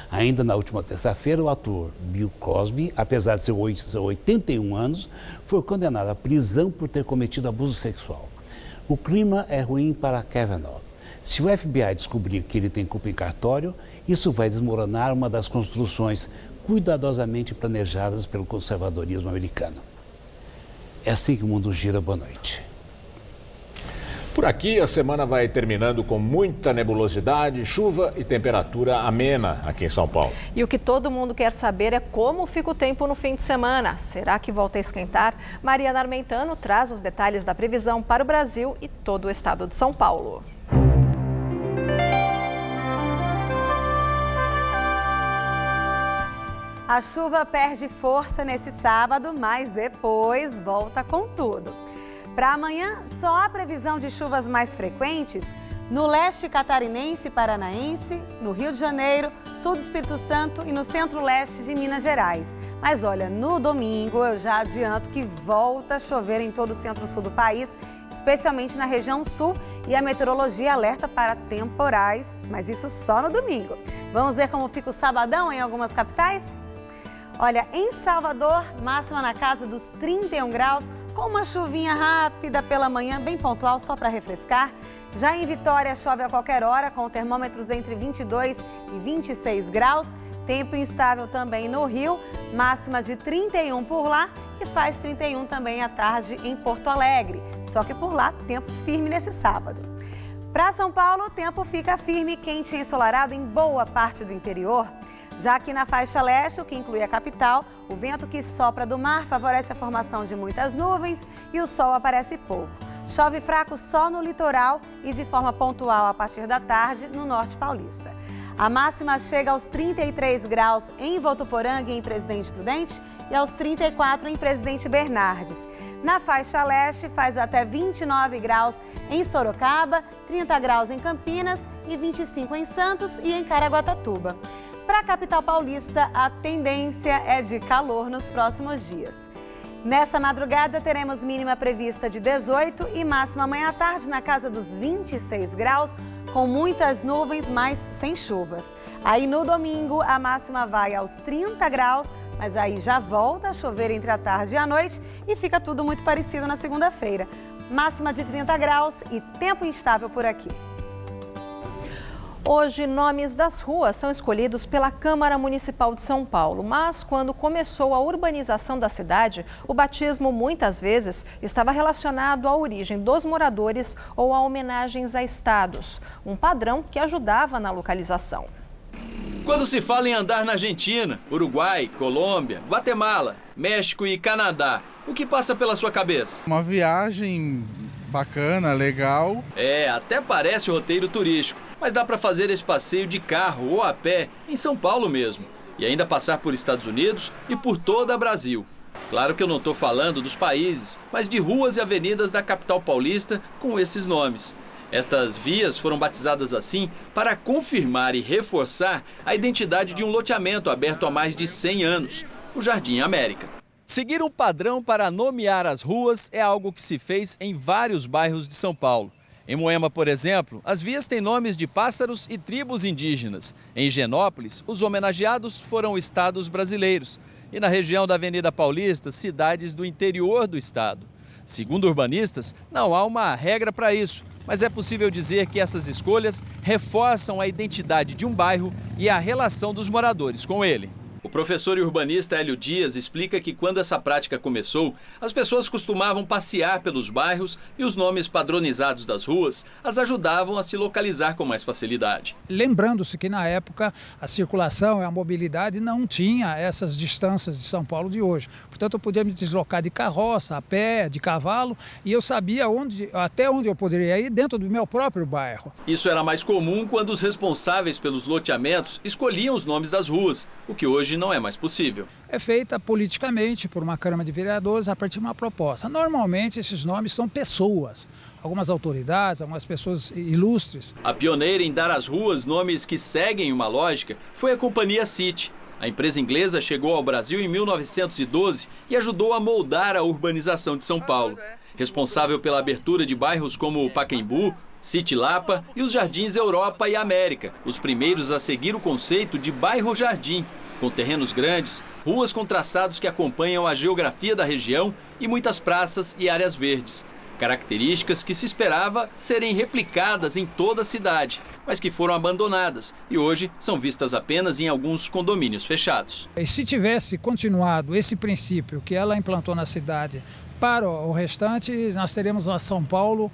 Ainda na última terça-feira, o ator Bill Cosby, apesar de seus 81 anos, foi condenado à prisão por ter cometido abuso sexual. O clima é ruim para Kavanaugh. Se o FBI descobrir que ele tem culpa em cartório, isso vai desmoronar uma das construções cuidadosamente planejadas pelo conservadorismo americano. É assim que o mundo gira. Boa noite. Por aqui, a semana vai terminando com muita nebulosidade, chuva e temperatura amena aqui em São Paulo. E o que todo mundo quer saber é como fica o tempo no fim de semana. Será que volta a esquentar? Mariana Armentano traz os detalhes da previsão para o Brasil e todo o estado de São Paulo. A chuva perde força nesse sábado, mas depois volta com tudo. Para amanhã, só há previsão de chuvas mais frequentes no leste catarinense e paranaense, no Rio de Janeiro, sul do Espírito Santo e no centro-leste de Minas Gerais. Mas olha, no domingo eu já adianto que volta a chover em todo o centro-sul do país, especialmente na região sul, e a meteorologia alerta para temporais, mas isso só no domingo. Vamos ver como fica o sabadão em algumas capitais? Olha, em Salvador, máxima na casa dos 31 graus, com uma chuvinha rápida pela manhã, bem pontual, só para refrescar. Já em Vitória, chove a qualquer hora, com termômetros entre 22 e 26 graus. Tempo instável também no Rio, máxima de 31 por lá e faz 31 também à tarde em Porto Alegre. Só que por lá, tempo firme nesse sábado. Para São Paulo, o tempo fica firme, quente e ensolarado em boa parte do interior. Já aqui na faixa leste, o que inclui a capital, o vento que sopra do mar favorece a formação de muitas nuvens e o sol aparece pouco. Chove fraco só no litoral e de forma pontual a partir da tarde no norte paulista. A máxima chega aos 33 graus em Votuporanga e em Presidente Prudente e aos 34 em Presidente Bernardes. Na faixa leste faz até 29 graus em Sorocaba, 30 graus em Campinas e 25 em Santos e em Caraguatatuba. Para a capital paulista, a tendência é de calor nos próximos dias. Nessa madrugada, teremos mínima prevista de 18 e máxima amanhã à tarde na casa dos 26 graus, com muitas nuvens, mas sem chuvas. Aí no domingo, a máxima vai aos 30 graus, mas aí já volta a chover entre a tarde e a noite e fica tudo muito parecido na segunda-feira. Máxima de 30 graus e tempo instável por aqui. Hoje, nomes das ruas são escolhidos pela Câmara Municipal de São Paulo, mas quando começou a urbanização da cidade, o batismo muitas vezes estava relacionado à origem dos moradores ou a homenagens a estados, um padrão que ajudava na localização. Quando se fala em andar na Argentina, Uruguai, Colômbia, Guatemala, México e Canadá, o que passa pela sua cabeça? Uma viagem bacana, legal. Até parece roteiro turístico, mas dá para fazer esse passeio de carro ou a pé em São Paulo mesmo. E ainda passar por Estados Unidos e por toda a Brasil. Claro que eu não estou falando dos países, mas de ruas e avenidas da capital paulista com esses nomes. Estas vias foram batizadas assim para confirmar e reforçar a identidade de um loteamento aberto há mais de 100 anos, o Jardim América. Seguir um padrão para nomear as ruas é algo que se fez em vários bairros de São Paulo. Em Moema, por exemplo, as vias têm nomes de pássaros e tribos indígenas. Em Higienópolis, os homenageados foram estados brasileiros. E na região da Avenida Paulista, cidades do interior do estado. Segundo urbanistas, não há uma regra para isso, mas é possível dizer que essas escolhas reforçam a identidade de um bairro e a relação dos moradores com ele. O O professor e urbanista Hélio Dias explica que quando essa prática começou, as pessoas costumavam passear pelos bairros e os nomes padronizados das ruas as ajudavam a se localizar com mais facilidade. Lembrando-se que na época a circulação e a mobilidade não tinha essas distâncias de São Paulo de hoje. Portanto, eu podia me deslocar de carroça, a pé, de cavalo, e eu sabia até onde eu poderia ir dentro do meu próprio bairro. Isso era mais comum quando os responsáveis pelos loteamentos escolhiam os nomes das ruas, o que hoje não é mais possível. É feita politicamente por uma Câmara de Vereadores a partir de uma proposta. Normalmente esses nomes são pessoas, algumas autoridades, algumas pessoas ilustres. A pioneira em dar às ruas nomes que seguem uma lógica foi a Companhia City. A empresa inglesa chegou ao Brasil em 1912 e ajudou a moldar a urbanização de São Paulo. Responsável pela abertura de bairros como o Pacaembu, City Lapa e os Jardins Europa e América, os primeiros a seguir o conceito de bairro-jardim, com terrenos grandes, ruas com traçados que acompanham a geografia da região e muitas praças e áreas verdes. Características que se esperava serem replicadas em toda a cidade, mas que foram abandonadas e hoje são vistas apenas em alguns condomínios fechados. E se tivesse continuado esse princípio que ela implantou na cidade para o restante, nós teríamos uma São Paulo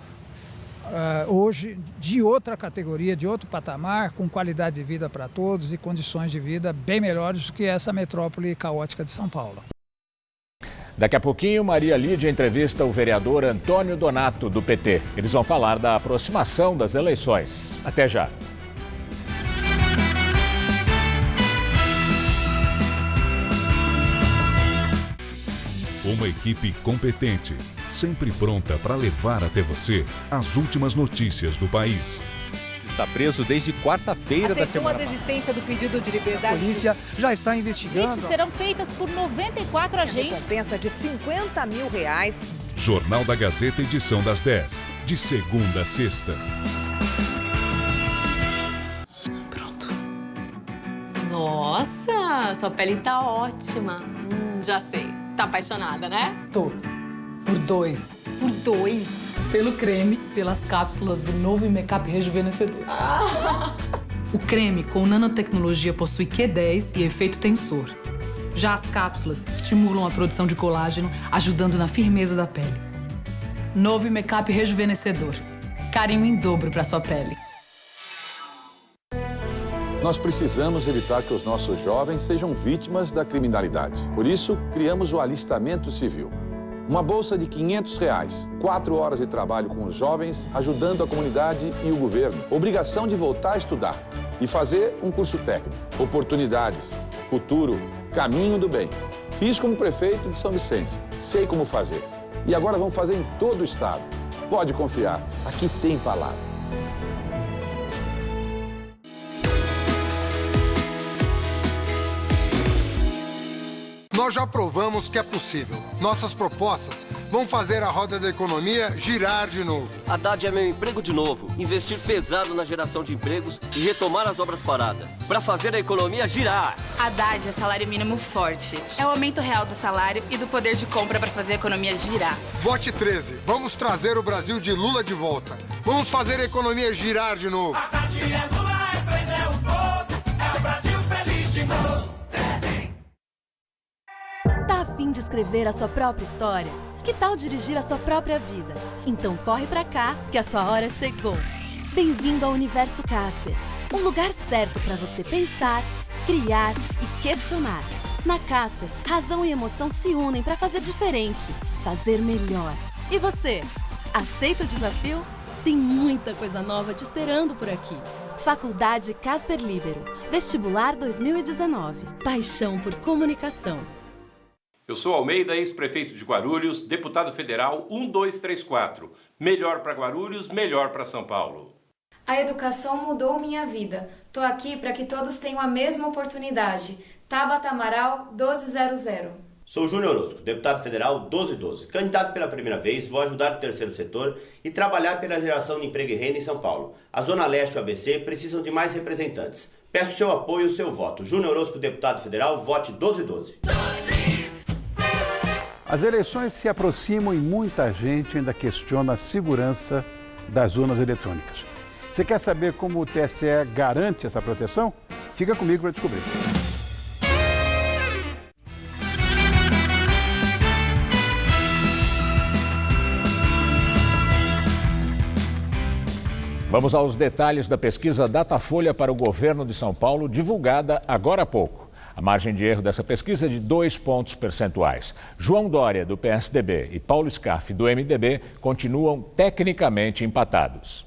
hoje de outra categoria, de outro patamar, com qualidade de vida para todos e condições de vida bem melhores do que essa metrópole caótica de São Paulo. Daqui a pouquinho, Maria Lídia entrevista o vereador Antônio Donato, do PT. Eles vão falar da aproximação das eleições. Até já. Uma equipe competente, sempre pronta para levar até você as últimas notícias do país. Está preso desde quarta-feira da semana passada. Aceitou a desistência do pedido de liberdade. A polícia já está investigando. Kits serão feitas por 94 agentes. Recompensa de R$50 mil. Jornal da Gazeta, edição das 10, de segunda a sexta. Pronto. Nossa, sua pele tá ótima. Já sei. Tá apaixonada, né? Tô. Por dois. Por dois? Pelo creme, pelas cápsulas do novo Make-up Rejuvenescedor. O creme com nanotecnologia possui Q10 e efeito tensor. Já as cápsulas estimulam a produção de colágeno, ajudando na firmeza da pele. Novo Make-up Rejuvenescedor. Carinho em dobro para sua pele. Nós precisamos evitar que os nossos jovens sejam vítimas da criminalidade. Por isso, criamos o Alistamento Civil. Uma bolsa de R$500, 4 horas de trabalho com os jovens, ajudando a comunidade e o governo. Obrigação de voltar a estudar e fazer um curso técnico. Oportunidades, futuro, caminho do bem. Fiz como prefeito de São Vicente, sei como fazer. E agora vamos fazer em todo o estado. Pode confiar, aqui tem palavra. Nós já provamos que é possível. Nossas propostas vão fazer a roda da economia girar de novo. Haddad é meu emprego de novo. Investir pesado na geração de empregos e retomar as obras paradas. Para fazer a economia girar. Haddad é salário mínimo forte. É o aumento real do salário e do poder de compra para fazer a economia girar. Vote 13. Vamos trazer o Brasil de Lula de volta. Vamos fazer a economia girar de novo. Haddad é Lula, é 3 é o povo. É o Brasil feliz de novo. Tá a fim de escrever a sua própria história? Que tal dirigir a sua própria vida? Então corre pra cá, que a sua hora chegou. Bem-vindo ao Universo Casper, um lugar certo para você pensar, criar e questionar. Na Casper, razão e emoção se unem para fazer diferente, fazer melhor. E você, aceita o desafio? Tem muita coisa nova te esperando por aqui. Faculdade Casper Líbero, Vestibular 2019. Paixão por comunicação. Eu sou Almeida, ex-prefeito de Guarulhos, deputado federal 1234. Melhor para Guarulhos, melhor para São Paulo. A educação mudou minha vida. Tô aqui para que todos tenham a mesma oportunidade. Tabata Amaral, 1200. Sou Júnior Orozco, deputado federal 1212. Candidato pela primeira vez, vou ajudar o terceiro setor e trabalhar pela geração de emprego e renda em São Paulo. A Zona Leste e o ABC precisam de mais representantes. Peço seu apoio e o seu voto. Júnior Orozco, deputado federal, vote 1212. As eleições se aproximam e muita gente ainda questiona a segurança das urnas eletrônicas. Você quer saber como o TSE garante essa proteção? Fica comigo para descobrir. Vamos aos detalhes da pesquisa Datafolha para o governo de São Paulo, divulgada agora há pouco. A margem de erro dessa pesquisa é de 2 pontos percentuais. João Dória, do PSDB, e Paulo Scaff, do MDB, continuam tecnicamente empatados.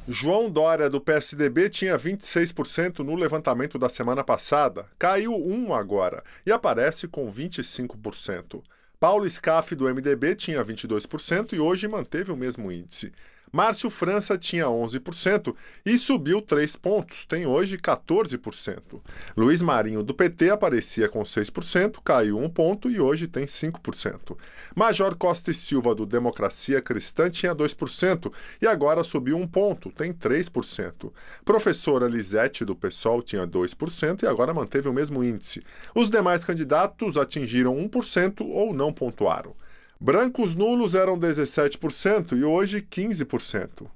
João Dória, do PSDB, tinha 26% no levantamento da semana passada. Caiu 1 agora e aparece com 25%. Paulo Scaff, do MDB, tinha 22% e hoje manteve o mesmo índice. Márcio França tinha 11% e subiu 3 pontos, tem hoje 14%. Luiz Marinho, do PT, aparecia com 6%, caiu 1 ponto e hoje tem 5%. Major Costa e Silva, do Democracia Cristã, tinha 2% e agora subiu 1 ponto, tem 3%. Professora Lisete, do PSOL, tinha 2% e agora manteve o mesmo índice. Os demais candidatos atingiram 1% ou não pontuaram. Brancos nulos eram 17% e hoje 15%.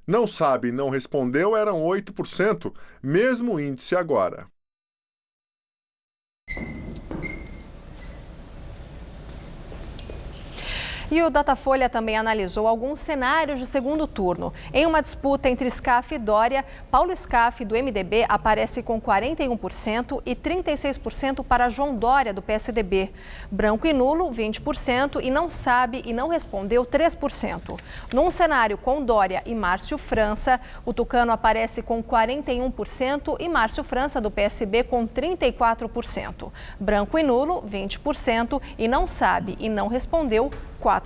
Não sabe e não respondeu eram 8%, mesmo índice agora. E o Datafolha também analisou alguns cenários de segundo turno. Em uma disputa entre Scaff e Dória, Paulo Scaff, do MDB, aparece com 41% e 36% para João Dória, do PSDB. Branco e nulo, 20% e não sabe e não respondeu, 3%. Num cenário com Dória e Márcio França, o tucano aparece com 41% e Márcio França, do PSB, com 34%. Branco e nulo, 20% e não sabe e não respondeu, 4%.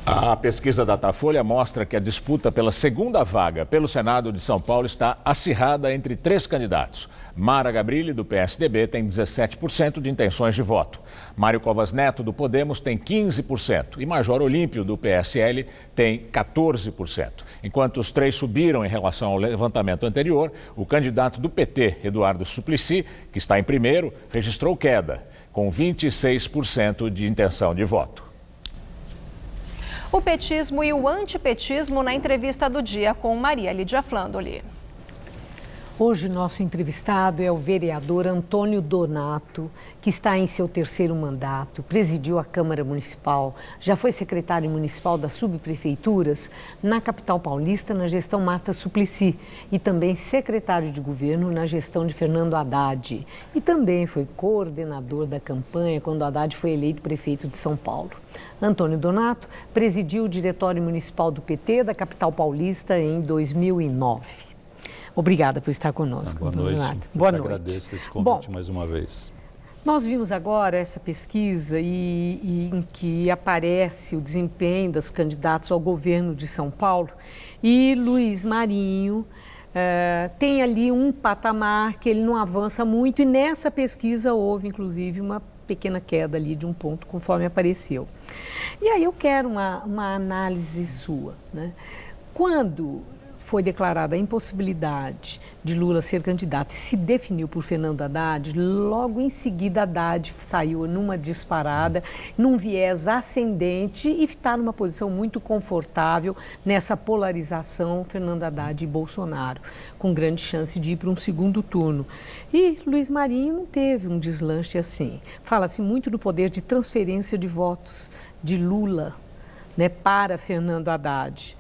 A pesquisa Datafolha mostra que a disputa pela segunda vaga pelo Senado de São Paulo está acirrada entre 3 candidatos. Mara Gabrilli, do PSDB, tem 17% de intenções de voto. Mário Covas Neto, do Podemos, tem 15% e Major Olímpio, do PSL, tem 14%. Enquanto os 3 subiram em relação ao levantamento anterior, o candidato do PT, Eduardo Suplicy, que está em primeiro, registrou queda, com 26% de intenção de voto. O petismo e o antipetismo na entrevista do dia com Maria Lídia Flandoli. Hoje, nosso entrevistado é o vereador Antônio Donato, que está em seu 3º mandato, presidiu a Câmara Municipal, já foi secretário municipal das subprefeituras na capital paulista na gestão Marta Suplicy e também secretário de governo na gestão de Fernando Haddad. E também foi coordenador da campanha quando Haddad foi eleito prefeito de São Paulo. Antônio Donato presidiu o Diretório Municipal do PT da capital paulista em 2009. Obrigada por estar conosco. Boa noite. Renato. Boa noite. Agradeço esse convite mais uma vez. Nós vimos agora essa pesquisa em que aparece o desempenho dos candidatos ao governo de São Paulo e Luiz Marinho tem ali um patamar que ele não avança muito e nessa pesquisa houve inclusive uma pequena queda ali de 1 ponto conforme apareceu. E aí eu quero uma análise sua, né? Quando foi declarada a impossibilidade de Lula ser candidato e se definiu por Fernando Haddad, logo em seguida Haddad saiu numa disparada, num viés ascendente e está numa posição muito confortável nessa polarização Fernando Haddad e Bolsonaro, com grande chance de ir para um segundo turno. E Luiz Marinho não teve um deslanche assim. Fala-se muito do poder de transferência de votos de Lula, né, para Fernando Haddad.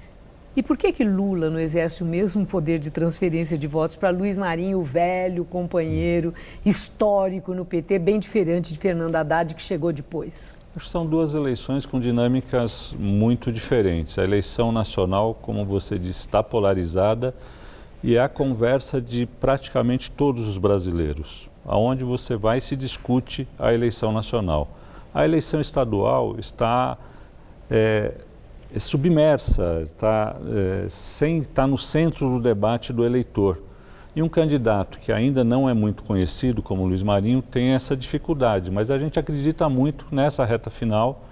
E por que Lula não exerce o mesmo poder de transferência de votos para Luiz Marinho, o velho companheiro histórico no PT, bem diferente de Fernando Haddad, que chegou depois? Acho que são 2 eleições com dinâmicas muito diferentes. A eleição nacional, como você disse, está polarizada e é a conversa de praticamente todos os brasileiros. Aonde você vai se discute a eleição nacional. A eleição estadual está submersa, está no centro do debate do eleitor. E um candidato que ainda não é muito conhecido, como Luiz Marinho, tem essa dificuldade, mas a gente acredita muito nessa reta final,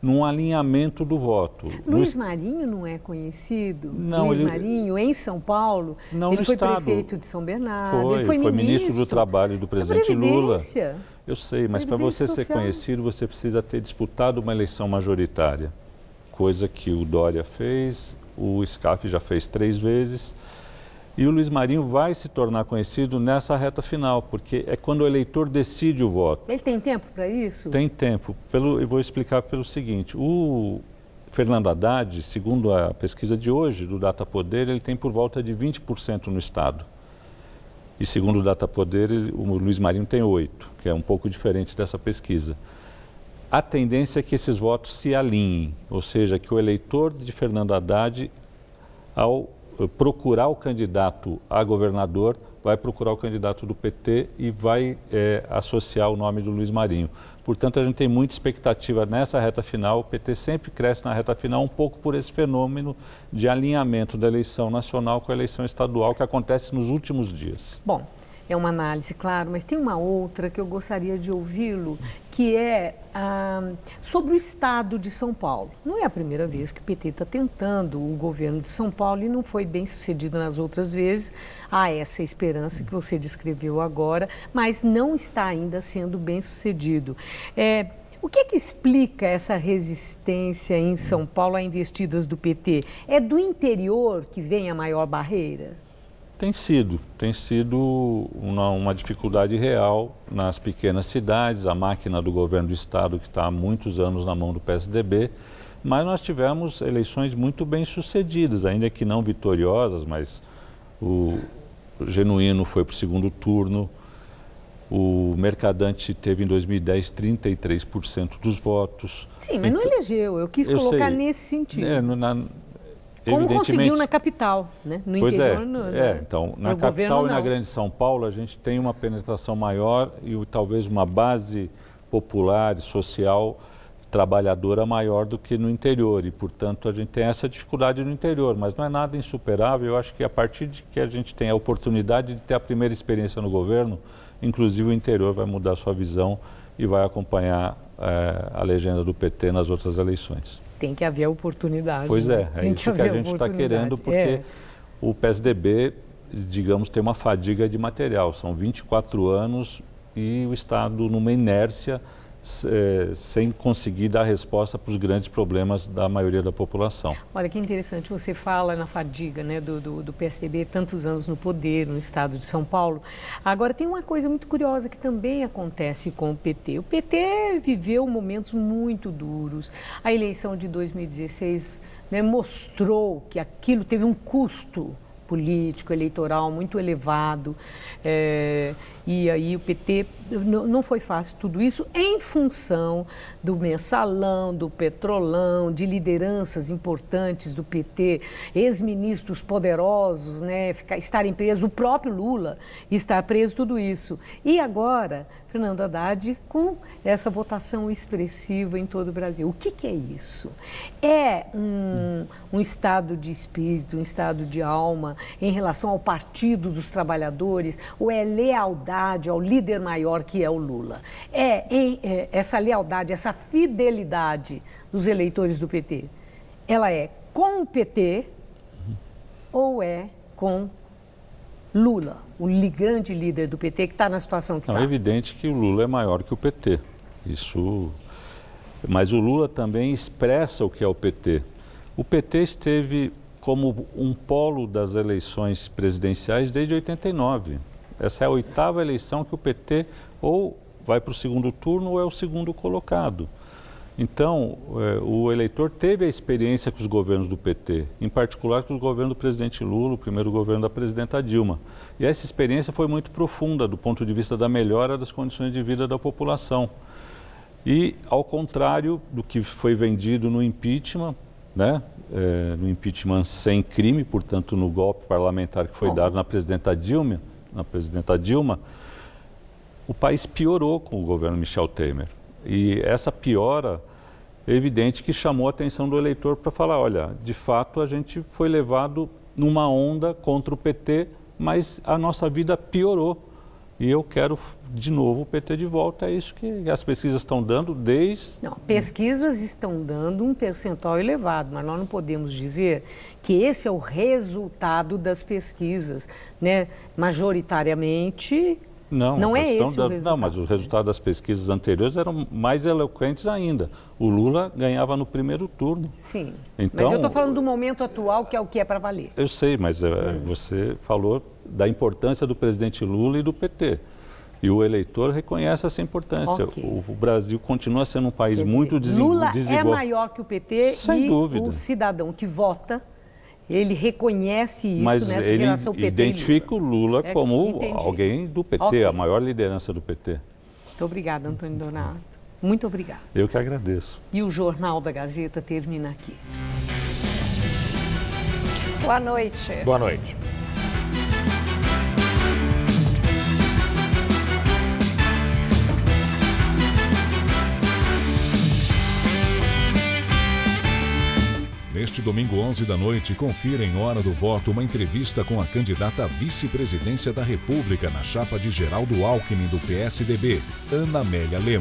num alinhamento do voto. Luiz Marinho não é conhecido? Não, Luiz Marinho, em São Paulo, não, ele foi estado. Prefeito de São Bernardo, ele foi ministro do Trabalho do presidente Lula. Eu sei, mas para você ser conhecido, você precisa ter disputado uma eleição majoritária. Coisa que o Dória fez, o Scaff já fez 3 vezes. E o Luiz Marinho vai se tornar conhecido nessa reta final, porque é quando o eleitor decide o voto. Ele tem tempo para isso? Tem tempo. Eu vou explicar pelo seguinte, o Fernando Haddad, segundo a pesquisa de hoje, do Datapoder, ele tem por volta de 20% no estado. E segundo o Datapoder, o Luiz Marinho tem 8%, que é um pouco diferente dessa pesquisa. A tendência é que esses votos se alinhem, ou seja, que o eleitor de Fernando Haddad, ao procurar o candidato a governador, vai procurar o candidato do PT e vai associar o nome do Luiz Marinho. Portanto, a gente tem muita expectativa nessa reta final. O PT sempre cresce na reta final um pouco por esse fenômeno de alinhamento da eleição nacional com a eleição estadual que acontece nos últimos dias. Bom, é uma análise, claro, mas tem uma outra que eu gostaria de ouvi-lo, que é sobre o estado de São Paulo. Não é a primeira vez que o PT está tentando o governo de São Paulo e não foi bem sucedido nas outras vezes. Há essa esperança que você descreveu agora, mas não está ainda sendo bem sucedido. O que é que explica essa resistência em São Paulo a investidas do PT? É do interior que vem a maior barreira? Tem sido uma dificuldade real nas pequenas cidades, a máquina do governo do estado que está há muitos anos na mão do PSDB, mas nós tivemos eleições muito bem sucedidas, ainda que não vitoriosas, mas o Genuíno foi para o segundo turno, o Mercadante teve em 2010 33% dos votos. Sim, mas não elegeu, eu quis colocar nesse sentido. Como conseguiu na capital, né? No interior, então, na capital e na grande São Paulo, a gente tem uma penetração maior e talvez uma base popular e social trabalhadora maior do que no interior. E, portanto, a gente tem essa dificuldade no interior, mas não é nada insuperável. Eu acho que a partir de que a gente tem a oportunidade de ter a primeira experiência no governo, inclusive o interior vai mudar a sua visão e vai acompanhar a legenda do PT nas outras eleições. Tem que haver oportunidade. Pois é isso que a gente está querendo, porque o PSDB, digamos, tem uma fadiga de material. São 24 anos e o Estado numa inércia, sem conseguir dar resposta para os grandes problemas da maioria da população. Olha que interessante, você fala na fadiga, né, do PSDB, tantos anos no poder, no estado de São Paulo. Agora tem uma coisa muito curiosa que também acontece com o PT. O PT viveu momentos muito duros. A eleição de 2016, né, mostrou que aquilo teve um custo político, eleitoral muito elevado, e aí o PT, não foi fácil tudo isso em função do mensalão, do petrolão, de lideranças importantes do PT, ex-ministros poderosos, né, estarem presos, o próprio Lula está preso, tudo isso. E agora, Fernando Haddad com essa votação expressiva em todo o Brasil. O que é isso? É um estado de espírito, um estado de alma em relação ao Partido dos Trabalhadores, ou é lealdade ao líder maior que é o Lula? Essa lealdade, essa fidelidade dos eleitores do PT, ela é com o PT ou é com Lula, o grande líder do PT que está na situação que está? É evidente que o Lula é maior que o PT, mas o Lula também expressa o que é o PT. O PT esteve como um polo das eleições presidenciais desde 89. Essa é a 8ª eleição que o PT ou vai para o segundo turno ou é o segundo colocado. Então, o eleitor teve a experiência com os governos do PT, em particular com o governo do presidente Lula, o primeiro governo da presidenta Dilma. E essa experiência foi muito profunda do ponto de vista da melhora das condições de vida da população. E, ao contrário do que foi vendido no impeachment, né? No impeachment sem crime, portanto, no golpe parlamentar que foi dado na presidenta Dilma, o país piorou com o governo Michel Temer. E essa piora é evidente que chamou a atenção do eleitor para falar, olha, de fato a gente foi levado numa onda contra o PT, mas a nossa vida piorou. E eu quero, de novo, o PT de volta. É isso que as pesquisas estão dando desde... Não, pesquisas estão dando um percentual elevado, mas nós não podemos dizer que esse é o resultado das pesquisas, né? Majoritariamente, Não é esse o resultado. Não, mas os resultados das pesquisas anteriores eram mais eloquentes ainda. O Lula ganhava no primeiro turno. Sim, então, mas eu estou falando do momento atual, que é o que é para valer. Eu sei, mas você falou da importância do presidente Lula e do PT. E o eleitor reconhece essa importância. Okay. O Brasil continua sendo um país muito desigual. Lula é maior que o PT Sem dúvida. O cidadão que vota, ele reconhece isso mas nessa ele relação PT identifica e o Lula como alguém do PT, Okay. a maior liderança do PT. Muito obrigada, Antônio Donato. Muito obrigada. Eu que agradeço. E o Jornal da Gazeta termina aqui. Boa noite. Boa noite. Neste domingo, 11 da noite, confira em Hora do Voto uma entrevista com a candidata à vice-presidência da República na chapa de Geraldo Alckmin do PSDB, Ana Amélia Lemos.